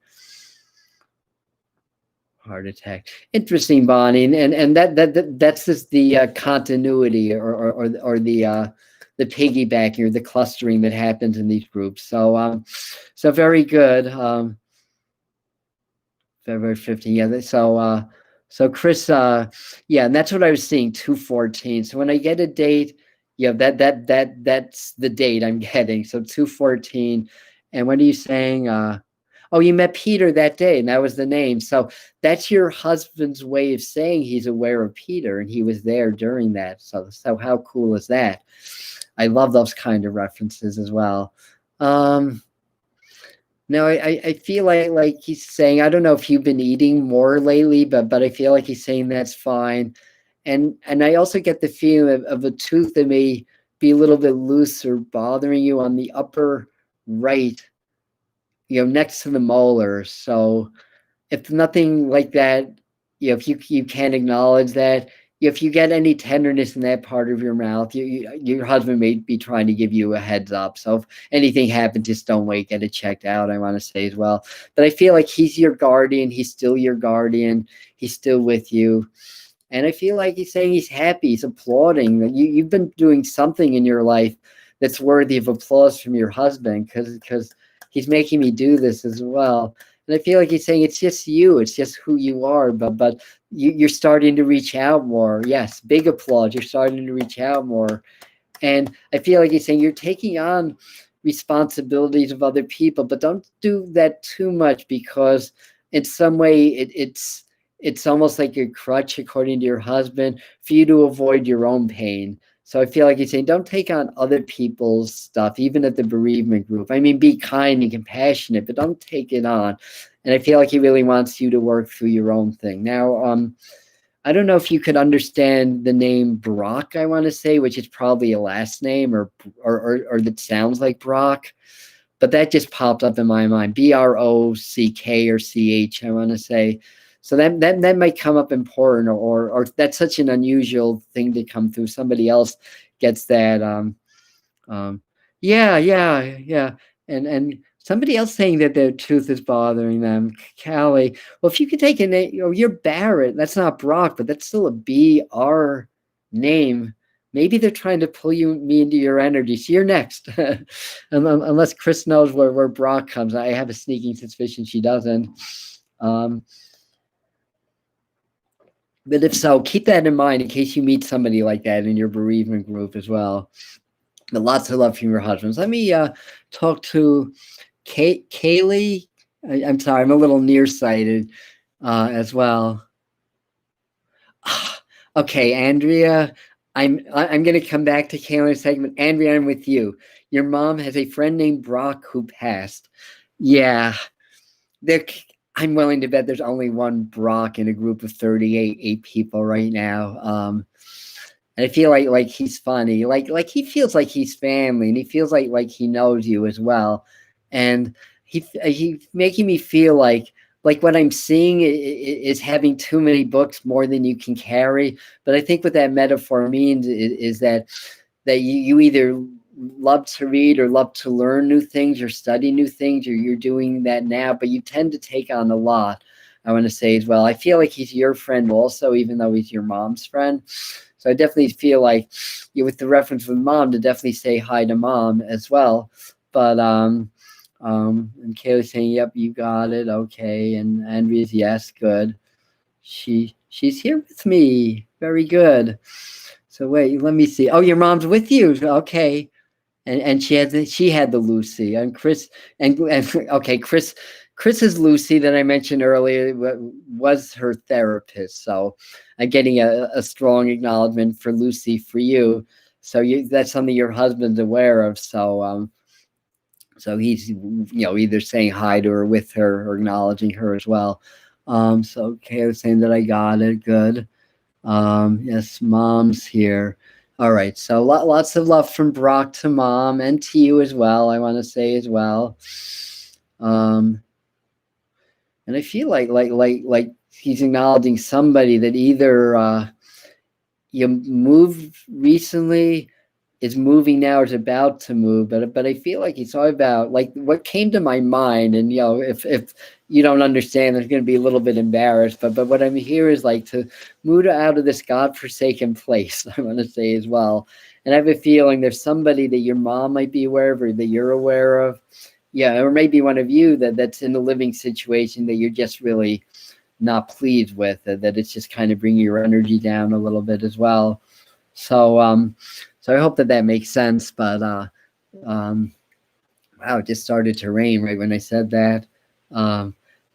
Heart attack. Interesting, Bonnie, and that's just the continuity or the piggybacking or the clustering that happens in these groups. So so very good. February 15th. Yeah. So Chris, yeah, and that's what I was seeing, 214. So when I get a date, yeah, that's the date I'm getting. So 214. And what are you saying? Oh, you met Peter that day, and that was the name. So that's your husband's way of saying he's aware of Peter, and he was there during that. So how cool is that? I love those kind of references as well. Now I feel like he's saying, I don't know if you've been eating more lately, but I feel like he's saying that's fine. And I also get the feeling of a tooth that may be a little bit loose or bothering you on the upper right, you know, next to the molars. So if nothing like that, you know, if you can't acknowledge that, if you get any tenderness in that part of your mouth, your husband may be trying to give you a heads up. So if anything happens, just don't wait, get it checked out, I want to say as well. But I feel like he's your guardian. He's still your guardian. He's still with you. And I feel like he's saying he's happy, he's applauding that you've been doing something in your life that's worthy of applause from your husband, because he's making me do this as well. And I feel like he's saying it's just you, it's just who you are, but you're starting to reach out more. Yes, big applause. You're starting to reach out more. And I feel like he's saying you're taking on responsibilities of other people, but don't do that too much, because in some way it's almost like a crutch, according to your husband, for you to avoid your own pain. So I feel like he's saying don't take on other people's stuff, even at the bereavement group. I mean, be kind and compassionate, but don't take it on. And I feel like he really wants you to work through your own thing. Now, I don't know if you could understand the name Brock, I want to say, which is probably a last name, or that sounds like Brock, but that just popped up in my mind. Brock or CH, I want to say. So that might come up important, or that's such an unusual thing to come through. Somebody else gets that. Yeah. And somebody else saying that their tooth is bothering them. Callie. Well, if you could take a name, you're Barrett. That's not Brock, but that's still a BR name. Maybe they're trying to pull me into your energy. So you're next. Unless Chris knows where Brock comes. I have a sneaking suspicion she doesn't. But if so, keep that in mind in case you meet somebody like that in your bereavement group as well. But lots of love from your husbands. Let me talk to Kayla. I'm sorry, I'm a little nearsighted as well. Okay, Andrea, I'm going to come back to Kayla in a segment. Andrea, I'm with you. Your mom has a friend named Brock who passed. Yeah, I'm willing to bet there's only one Brock in a group of 38 people right now. And I feel like he's funny, like he feels like he's family, and he feels like he knows you as well. And he's making me feel like what I'm seeing is having too many books, more than you can carry. But I think what that metaphor means is that you either love to read or love to learn new things or study new things, or you're doing that now, but you tend to take on a lot, I want to say as well. I feel like he's your friend also, even though he's your mom's friend. So I definitely feel like with the reference with mom, to definitely say hi to mom as well. But and Kayla's saying, yep, you got it. Okay. And Andrea's, yes, good. She's here with me. Very good. So wait, let me see. Oh, your mom's with you. Okay. And she had the Lucy, and Chris and okay, Chris's Lucy that I mentioned earlier was her therapist. So I'm getting a strong acknowledgement for Lucy for you. So that's something your husband's aware of. So so he's either saying hi to her, with her, or acknowledging her as well. So Kayla's saying that I got it. Good. Yes, mom's here. All right, so lots of love from Brock to mom, and to you as well, I want to say as well. And I feel like he's acknowledging somebody that either you moved recently, is moving now, is about to move, but I feel like it's all about, like, what came to my mind. And if you don't understand, there's going to be a little bit embarrassed, but what I'm here is like to move out of this godforsaken place, I want to say as well. And I have a feeling there's somebody that your mom might be aware of, or that you're aware of, or maybe one of you that's in a living situation that you're just really not pleased with, that it's just kind of bringing your energy down a little bit as well. So I hope that makes sense. But wow, it just started to rain right when I said that.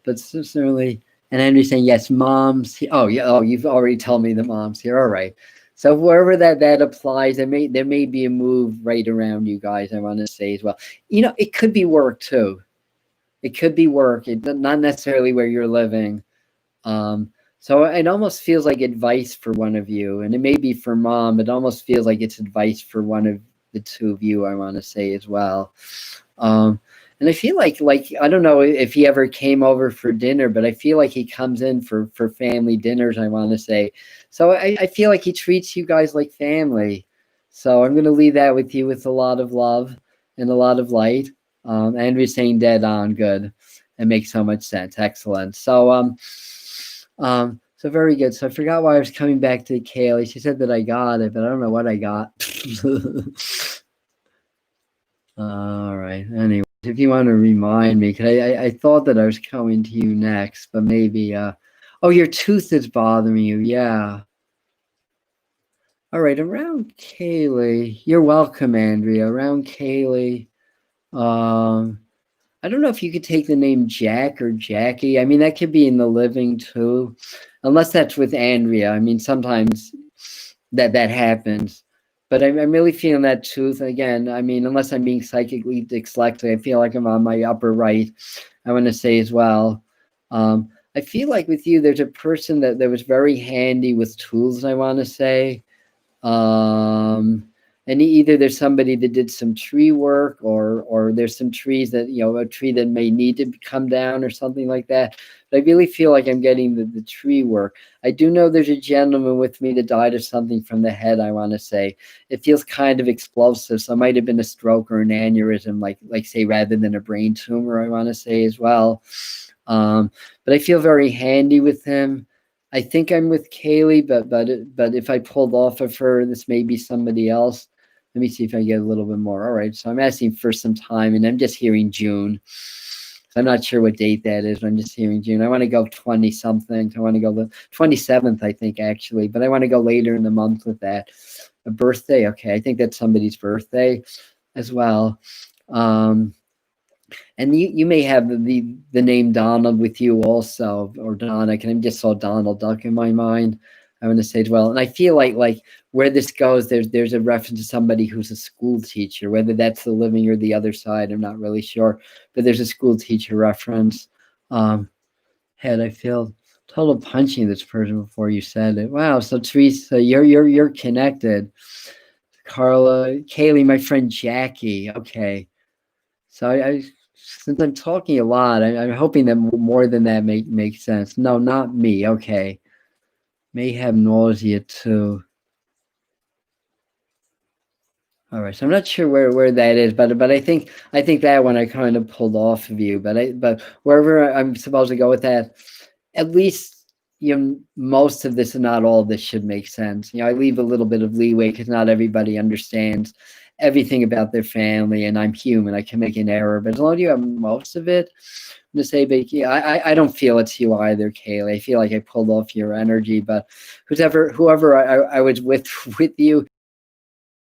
But certainly, and Andrew's saying, yes, mom's here. Oh yeah, you've already told me the mom's here. All right. So wherever that applies, there may be a move right around you guys, I want to say as well. It could be work too. It could be work, not necessarily where you're living. So it almost feels like advice for one of you, and it may be for mom. It almost feels like it's advice for one of the two of you, I want to say as well. And I feel like I don't know if he ever came over for dinner, but I feel like he comes in for family dinners, I want to say. So I feel like he treats you guys like family. So I'm going to leave that with you with a lot of love and a lot of light. Andrew's saying dead on, good. It makes so much sense. Excellent. So So very good. So I forgot why I was coming back to Kayla. She said that I got it, but I don't know what I got. All right. Anyway, if you want to remind me, because I thought that I was coming to you next, but maybe, oh, your tooth is bothering you. Yeah. All right. Around Kaylee, you're welcome, Andrea. Around Kaylee, I don't know if you could take the name Jack or Jackie. I mean, that could be in the living too, unless that's with Andrea. I mean, sometimes that happens. But I'm really feeling that tooth again. I mean, unless I'm being psychically dyslexic, I feel like I'm on my upper right. I want to say as well. I feel like with you, there's a person that was very handy with tools. I want to say. And either there's somebody that did some tree work, or there's some trees that, a tree that may need to come down or something like that. But I really feel like I'm getting the tree work. I do know there's a gentleman with me that died of something from the head, I want to say. It feels kind of explosive, so it might have been a stroke or an aneurysm, like say, rather than a brain tumor, I want to say as well. But I feel very handy with him. I think I'm with Kaylee, but if I pulled off of her, this may be somebody else. Let me see if I get a little bit more. All right, so I'm asking for some time, and I'm just hearing June. I'm not sure what date that is, but I'm just hearing June. I want to go 20-something. I want to go the 27th, I think, actually, but I want to go later in the month with that. A birthday, okay, I think that's somebody's birthday as well. And you may have the name Donald with you also, or Donna. I just saw Donald Duck in my mind. I want to say as well. And I feel like where this goes, there's a reference to somebody who's a school teacher, whether that's the living or the other side, I'm not really sure. But there's a school teacher reference. Head, I feel total punching this person before you said it. Wow. So Teresa, you're connected. Carla, Kaylee, my friend Jackie. Okay. So I since I'm talking a lot, I'm hoping that more than that makes sense. No, not me. Okay. May have nausea too. All right, so I'm not sure where that is, but I think that one I kind of pulled off of you, but wherever I'm supposed to go with that, at least most of this and not all of this should make sense. I leave a little bit of leeway because not everybody understands everything about their family, and I'm human. I can make an error, but as long as you have most of it, I'm gonna say, but yeah, I don't feel it's you either, Kayla. I feel like I pulled off your energy, but whoever I was with you,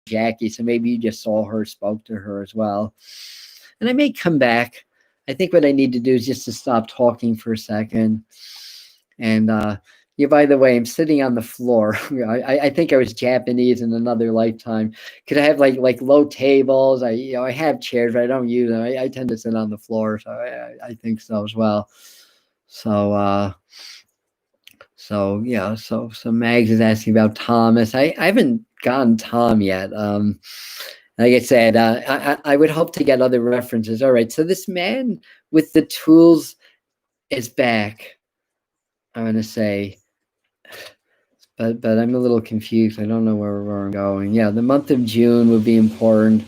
Jackie, so maybe you just saw her, spoke to her as well. And I may come back. I think what I need to do is just to stop talking for a second. And yeah, by the way, I'm sitting on the floor. I think I was Japanese in another lifetime. Could I have like low tables? I have chairs, but I don't use them. I tend to sit on the floor, so I think so as well. So so yeah, so Mags is asking about Thomas. I haven't gotten Tom yet. Like I said, I would hope to get other references. All right, so this man with the tools is back, I'm gonna say, but I'm a little confused. I don't know where I'm going. Yeah, the month of June would be important,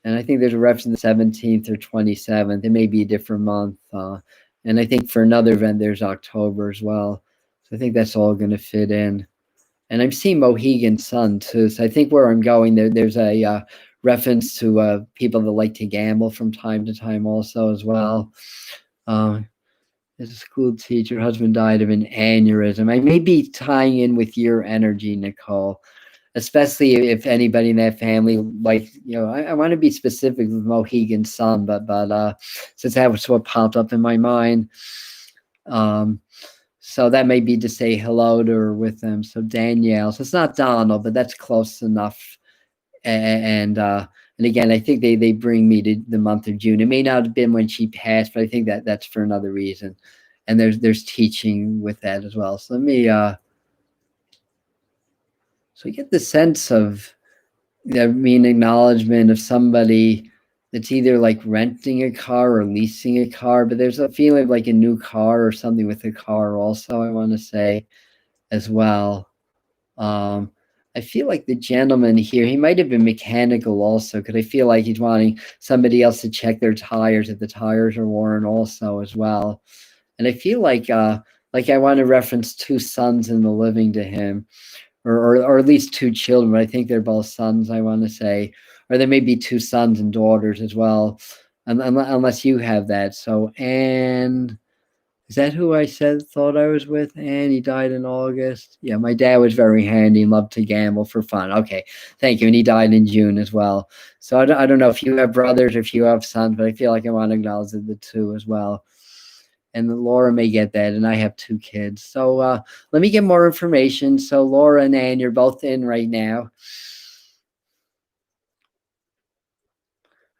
and I think there's a reference to the 17th or 27th. It may be a different month, and I think for another event there's October as well. So I think that's all going to fit in. And I'm seeing Mohegan Sun too. So I think where I'm going there's a reference to people that like to gamble from time to time also as well. As a school teacher, husband died of an aneurysm. I may be tying in with your energy, Nicole, especially if anybody in that family, like, I want to be specific with Mohegan Sun, but since that was what popped up in my mind, so that may be to say hello to her with them. So Danielle, so it's not Donald, but that's close enough. And again, I think they bring me to the month of June. It may not have been when she passed, but I think that's for another reason. And there's teaching with that as well. So let me so you get the sense of acknowledgement of somebody that's either like renting a car or leasing a car, but there's a feeling of like a new car or something with a car also, I want to say as well. I feel like the gentleman here, he might have been mechanical also, because I feel like he's wanting somebody else to check their tires if the tires are worn also as well. And I feel like like I want to reference two sons in the living to him, or at least two children, but I think they're both sons, I want to say. Or there may be two sons and daughters as well, unless you have that. So, and is that who I said thought I was with? And he died in August. Yeah, my dad was very handy and loved to gamble for fun. Okay, thank you. And he died in June as well. So I don't know if you have brothers or if you have sons, but I feel like I want to acknowledge the two as well. And Laura may get that, and I have two kids. So let me get more information. So Laura and Ann, you're both in right now.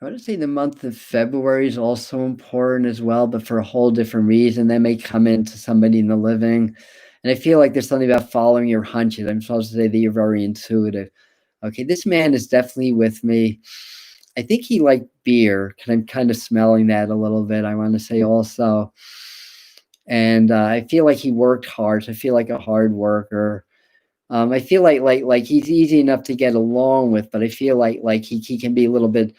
I want to say the month of February is also important as well, but for a whole different reason. That may come into somebody in the living. And I feel like there's something about following your hunches. I'm supposed to say that you're very intuitive. Okay, this man is definitely with me. I think he liked beer, because I'm kind of smelling that a little bit, I want to say also. And I feel like he worked hard. So I feel like a hard worker. I feel like he's easy enough to get along with, but I feel like he can be a little bit,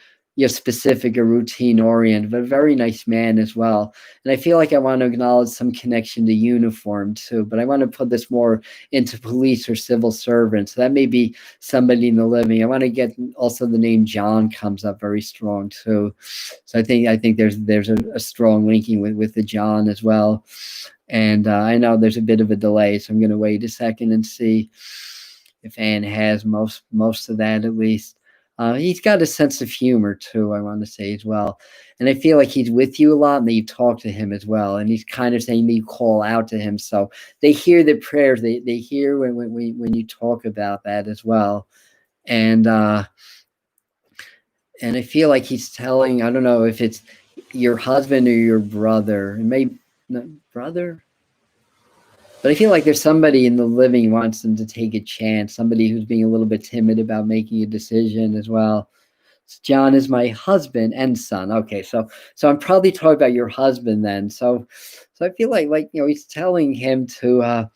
specific or routine oriented, but a very nice man as well. And I feel like I want to acknowledge some connection to uniform too, but I want to put this more into police or civil servants. So that may be somebody in the living. I want to get also the name John comes up very strong too. So I think there's a strong linking with the John as well. And I know there's a bit of a delay, so I'm going to wait a second and see if Anne has most of that at least. He's got a sense of humor too, I want to say as well. And I feel like he's with you a lot and that you talk to him as well. And he's kind of saying that you call out to him. So they hear the prayers. They hear when you talk about that as well. And I feel like he's telling, I don't know if it's your husband or your brother. It may brother. But I feel like there's somebody in the living who wants them to take a chance, somebody who's being a little bit timid about making a decision as well. So John is my husband and son. Okay, so I'm probably talking about your husband then. So I feel like he's telling him to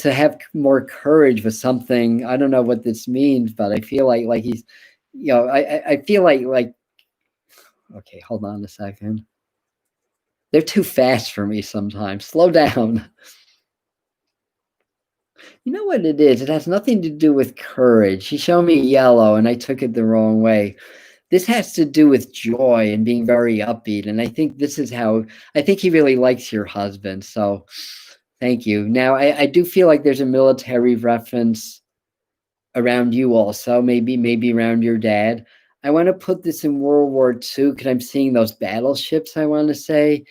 have more courage with something. I don't know what this means, but I feel like he's I feel like okay, hold on a second. They're too fast for me sometimes. Slow down. You know what it is? It has nothing to do with courage. He showed me yellow and I took it the wrong way. This has to do with joy and being very upbeat. And I think this is how I think he really likes your husband. So thank you. Now, I do feel like there's a military reference around you also, maybe around your dad. I want to put this in World War II because I'm seeing those battleships, I want to say.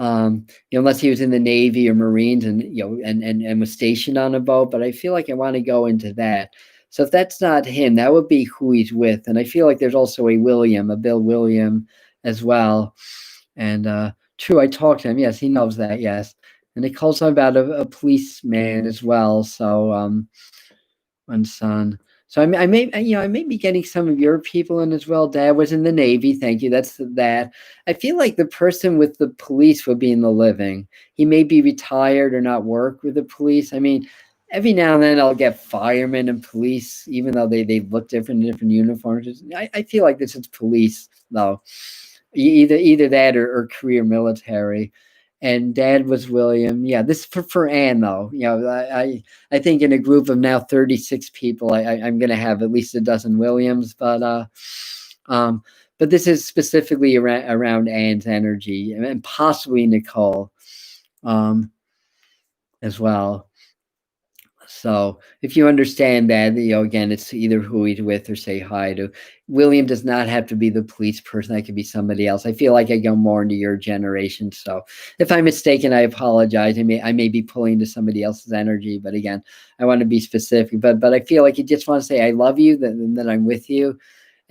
Unless he was in the Navy or Marines and and was stationed on a boat, but I feel like I want to go into that. So if that's not him, that would be who he's with. And I feel like there's also a Bill William as well. And true, I talked to him. Yes, he knows that. Yes. And they called something about a policeman as well. So one son. So I may be getting some of your people in as well. Dad was in the Navy. Thank you. That's that. I feel like the person with the police would be in the living. He may be retired or not work with the police. I mean, every now and then I'll get firemen and police, even though they look different in different uniforms. I feel like this is police though. Either that or career military. And Dad was William. Yeah, this for Anne though. I think in a group of now 36 people, I'm going to have at least a dozen Williams. But this is specifically around Anne's energy and possibly Nicole as well. So if you understand that, again, it's either who he's with or say hi to. William does not have to be the police person. That could be somebody else. I feel like I go more into your generation. So if I'm mistaken, I apologize. I may be pulling to somebody else's energy, but again, I want to be specific. But I feel like you just want to say, I love you, that I'm with you.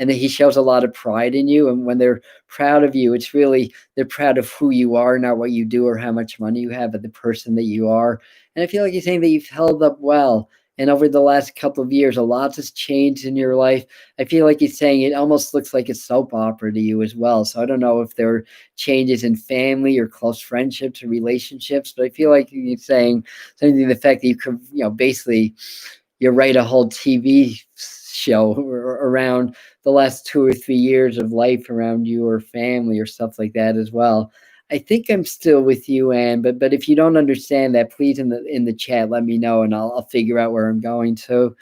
And that he shows a lot of pride in you. And when they're proud of you, it's really, they're proud of who you are, not what you do or how much money you have, but the person that you are. And I feel like he's saying that you've held up well. And over the last couple of years, a lot has changed in your life. I feel like he's saying it almost looks like a soap opera to you as well. So I don't know if there are changes in family or close friendships or relationships, but I feel like he's saying something to the fact that you could, basically, you write a whole TV show around the last 2 or 3 years of life around your family or stuff like that as well. I think I'm still with you, Anne, but if you don't understand that, please in the chat let me know, and I'll figure out where I'm going to.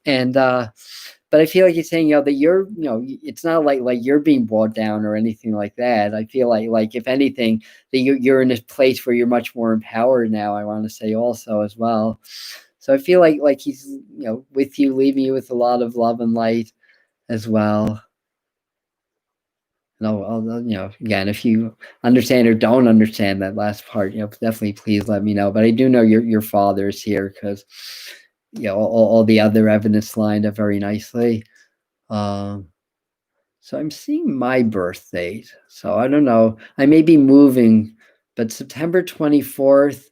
And but I feel like you're saying, that you're, it's not like you're being brought down or anything like that. I feel like if anything, that you're in a place where you're much more empowered now. I want to say also as well. So I feel like he's, with you, leaving you with a lot of love and light as well. No, again, if you understand or don't understand that last part, definitely please let me know. But I do know your father is here because, all the other evidence lined up very nicely. So I'm seeing my birth date. So I don't know. I may be moving, but September 24th,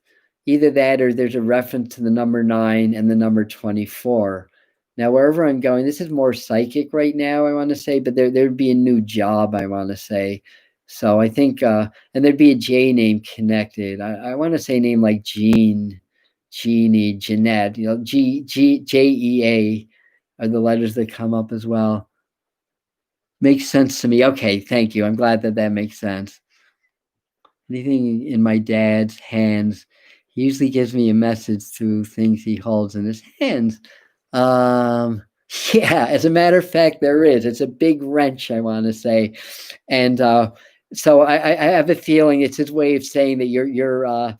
either that or there's a reference to the number 9 and the number 24. Now, wherever I'm going, this is more psychic right now, I want to say, but there'd be a new job, I want to say. So I think, and there'd be a J name connected. I want to say a name like Jean, Jeannie, Jeanette, Jea are the letters that come up as well. Makes sense to me. Okay, thank you. I'm glad that makes sense. Anything in my dad's hands, he usually gives me a message through things he holds in his hands. Yeah, as a matter of fact, there is. It's a big wrench, I want to say. And so I have a feeling it's his way of saying that you're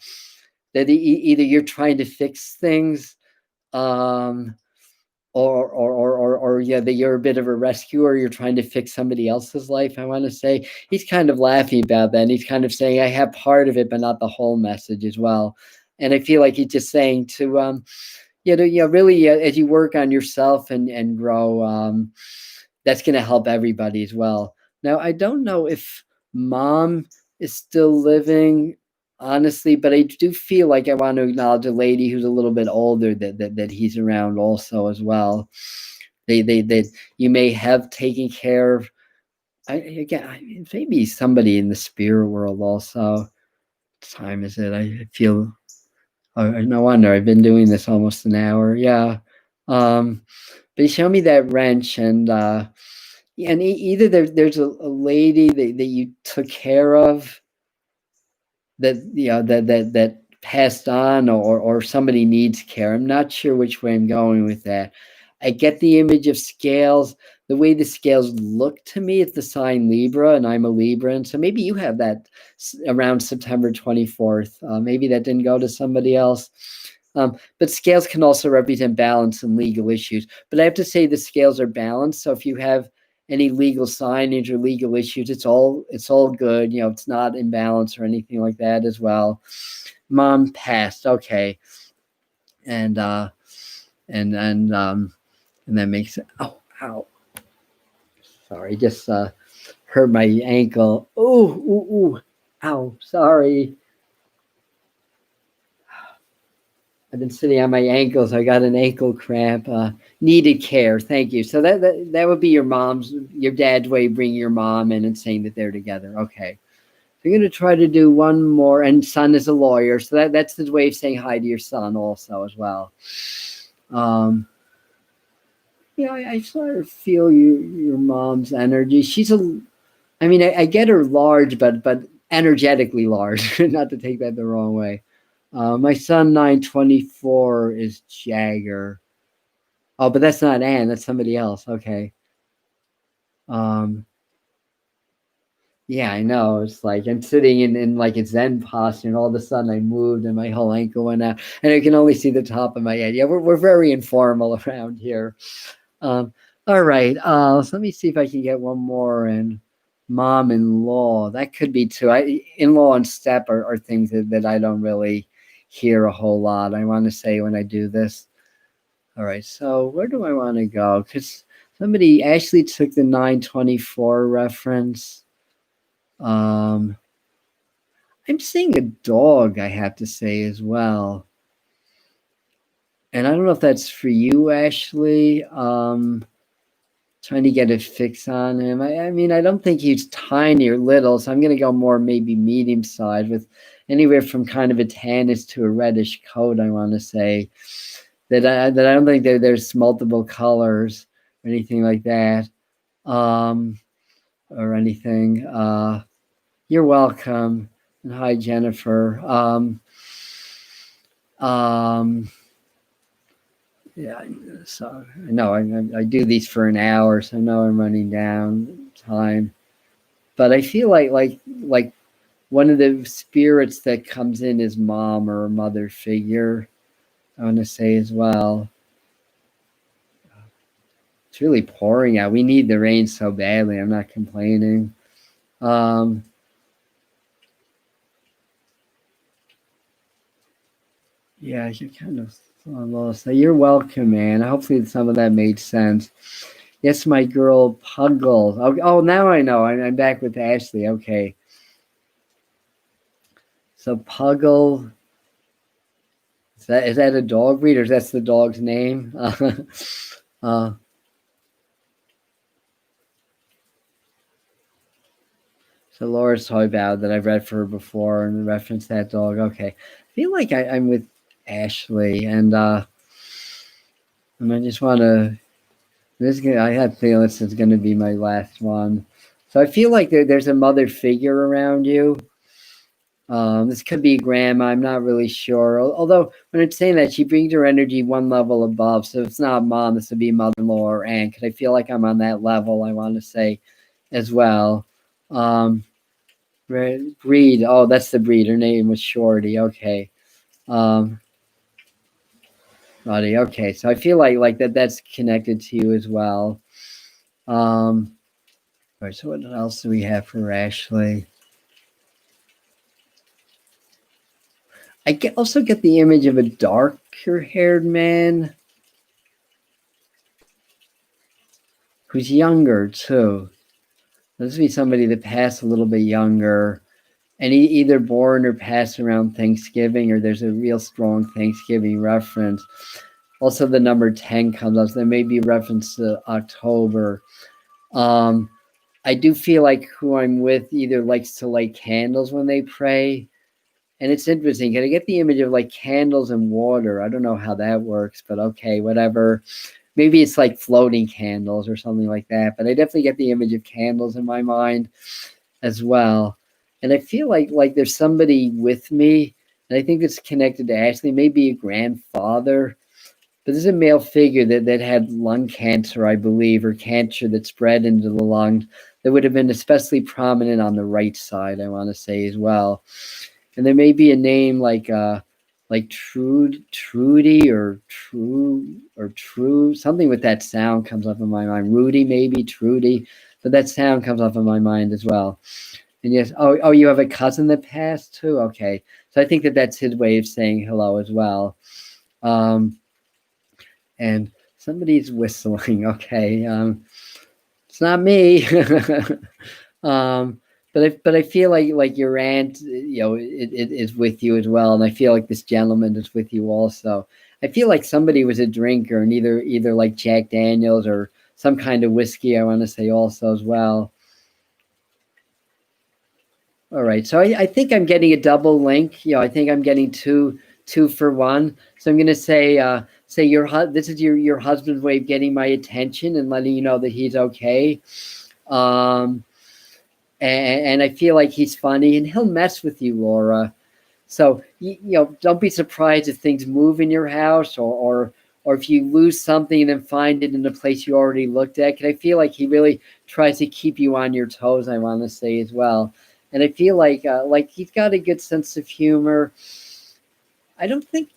that either you're trying to fix things, or yeah, that you're a bit of a rescuer, you're trying to fix somebody else's life, I want to say. He's kind of laughing about that, and he's kind of saying, I have part of it, but not the whole message as well. And I feel like he's just saying to, really, as you work on yourself and grow, that's going to help everybody as well. Now, I don't know if mom is still living, honestly, but I do feel like I want to acknowledge a lady who's a little bit older that he's around also as well. They you may have taken care of. Maybe somebody in the spirit world also. What time is it? I feel. Oh, no wonder I've been doing this almost an hour. Yeah. But he showed me that wrench, and either there's a lady that you took care of that that passed on, or somebody needs care. I'm not sure which way I'm going with that. I get the image of scales. The way the scales look to me, it's the sign Libra, and I'm a Libra, and so maybe you have that around September 24th. Maybe that didn't go to somebody else. But scales can also represent balance and legal issues. But I have to say the scales are balanced. So if you have any legal signage or legal issues, it's all good. It's not imbalance or anything like that as well. Mom passed. Okay. And that makes it. Oh, ow. Sorry, just hurt my ankle. Ooh. Ow, sorry. I've been sitting on my ankles. I got an ankle cramp. Needed care. Thank you. So that would be your dad's way of bringing your mom in and saying that they're together. Okay. So I'm going to try to do one more. And son is a lawyer. So that's his way of saying hi to your son also as well. I sort of feel your mom's energy. I get her large, but energetically large. Not to take that the wrong way. My son 924 is Jagger. Oh, but that's not Anne. That's somebody else. Okay. Yeah, I know. It's like I'm sitting in like a Zen posture, and all of a sudden I moved and my whole ankle went out, and I can only see the top of my head. Yeah, we're very informal around here. All right. So let me see if I can get one more. And mom-in-law, that could be too. In-law and step are things that I don't really hear a whole lot, I want to say, when I do this. All right. So where do I want to go? Because somebody actually took the 924 reference. I'm seeing a dog, I have to say, as well. And I don't know if that's for you, Ashley. Trying to get a fix on him. I don't think he's tiny or little, so I'm going to go more maybe medium size, with anywhere from kind of a tannish to a reddish coat, I want to say. That I don't think there's multiple colors or anything like that. Or anything. You're welcome. And hi, Jennifer. Yeah, so I know I do these for an hour, so I know I'm running down time. But I feel like one of the spirits that comes in is mom or a mother figure. I want to say as well. It's really pouring out. We need the rain so badly. I'm not complaining. Um, yeah, you're kind of lost. So you're welcome, man. Hopefully some of that made sense. Yes, my girl Puggle. Oh, now I know. I'm back with Ashley. Okay. So Puggle, is that a dog breed or that's the dog's name? Uh, so Laura's toy bow that I've read for her before and referenced that dog. Okay. I feel like I'm with Ashley and I just want to. I have feeling this is going to be my last one. So I feel like there's a mother figure around you. This could be grandma. I'm not really sure. Although when it's saying that, she brings her energy one level above. So it's not mom. This would be mother-in-law or aunt. Because I feel like I'm on that level. I want to say, as well. Breed. Oh, that's the breed. Her name was Shorty. Okay. Roddy. Okay. So I feel like that's connected to you as well. All right. So what else do we have for Ashley? I also get the image of a darker-haired man who's younger too. This would be somebody that passed a little bit younger, and he either born or passed around Thanksgiving, or there's a real strong Thanksgiving reference. Also, the number 10 comes up. So there may be a reference to October. I do feel like who I'm with either likes to light candles when they pray. And it's interesting. Can I get the image of like candles and water? I don't know how that works, but okay, whatever. Maybe it's like floating candles or something like that. But I definitely get the image of candles in my mind as well. And I feel like there's somebody with me, and I think it's connected to Ashley, maybe a grandfather. But there's a male figure that had lung cancer, I believe, or cancer that spread into the lungs that would have been especially prominent on the right side, I want to say as well. And there may be a name like Trudy or True, something with that sound comes up in my mind. Rudy, maybe Trudy, but that sound comes up in my mind as well. And yes, oh, you have a cousin that passed too. Okay, so I think that's his way of saying hello as well. And somebody's whistling. Okay, it's not me. But I feel like your aunt, it is with you as well, and I feel like this gentleman is with you also. I feel like somebody was a drinker, and either like Jack Daniels or some kind of whiskey. I want to say also as well. All right, so I think I'm getting a double link. I think I'm getting two for one. So I'm going to say this is your husband's way of getting my attention and letting you know that he's okay. And I feel like he's funny and he'll mess with you, Laura. So don't be surprised if things move in your house or if you lose something and then find it in a place you already looked at. Because I feel like he really tries to keep you on your toes, I want to say as well. And I feel like he's got a good sense of humor. I don't think,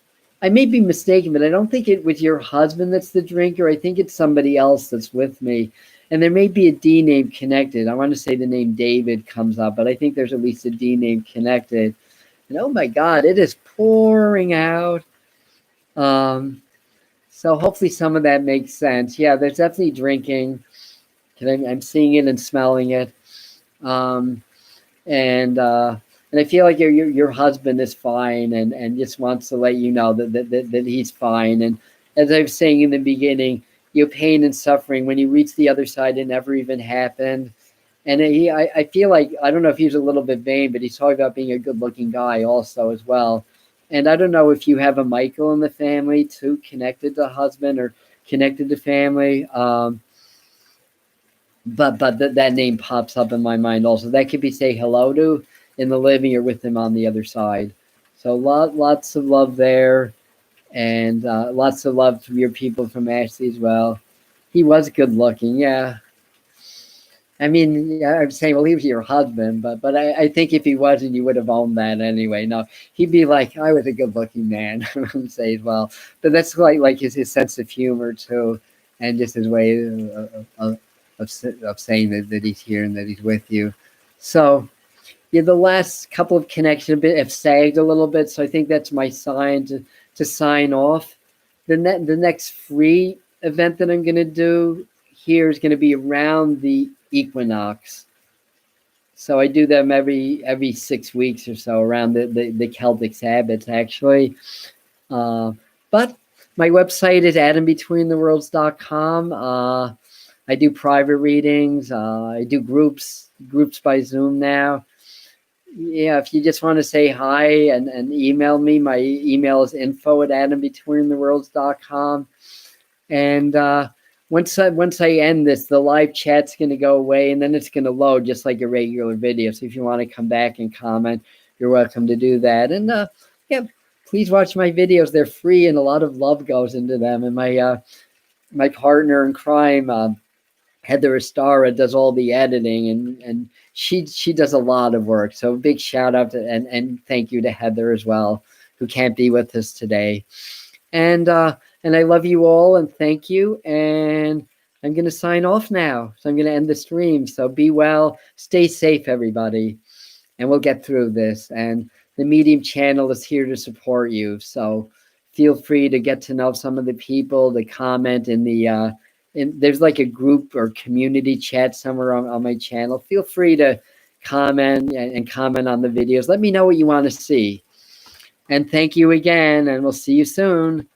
I may be mistaken, but I don't think it was your husband that's the drinker. I think it's somebody else that's with me. And there may be a D name connected. I want to say the name David comes up, but I think there's at least a D name connected. And oh my God, it is pouring out. So hopefully some of that makes sense. Yeah, there's definitely drinking. I'm seeing it and smelling it. And I feel like your husband is fine and just wants to let you know that he's fine. And as I was saying in the beginning, your pain and suffering, when you reach the other side, it never even happened. And I feel like, I don't know if he's a little bit vain, but he's talking about being a good-looking guy also as well. And I don't know if you have a Michael in the family too, connected to husband or connected to family. But that name pops up in my mind also. That could be say hello to. in the living or with him on the other side. So lots of love there, and lots of love from your people from Ashley as well. He was good looking, yeah. I mean, I'm saying, well, he was your husband, but I think if he wasn't, you would have owned that anyway. No, he'd be like, I was a good looking man. I'm saying, well, but that's like his sense of humor too, and just his way of saying that he's here and that he's with you. So yeah, the last couple of connections have sagged a little bit, so I think that's my sign to sign off. The next free event that I'm going to do here is going to be around the equinox. So I do them every 6 weeks or so around the Celtic Sabbats, actually. But my website is atombetweentheworlds.com. I do private readings. I do groups by Zoom now. Yeah, if you just want to say hi and email me, my email is info@atombetweentheworlds.com. And once I end this, the live chat's going to go away, and then it's going to load just like a regular video. So if you want to come back and comment, you're welcome to do that. And yeah, please watch my videos. They're free, and a lot of love goes into them. And my partner in crime, Heather Estara, does all the editing, and she does a lot of work. So big shout out to, and thank you to Heather as well, who can't be with us today. And I love you all, and thank you. And I'm going to sign off now. So I'm going to end the stream. So be well, stay safe, everybody, and we'll get through this. And the Medium channel is here to support you. So feel free to get to know some of the people, to comment in the there's like a group or community chat somewhere on my channel. Feel free to comment and comment on the videos. Let me know what you want to see. And thank you again, and we'll see you soon.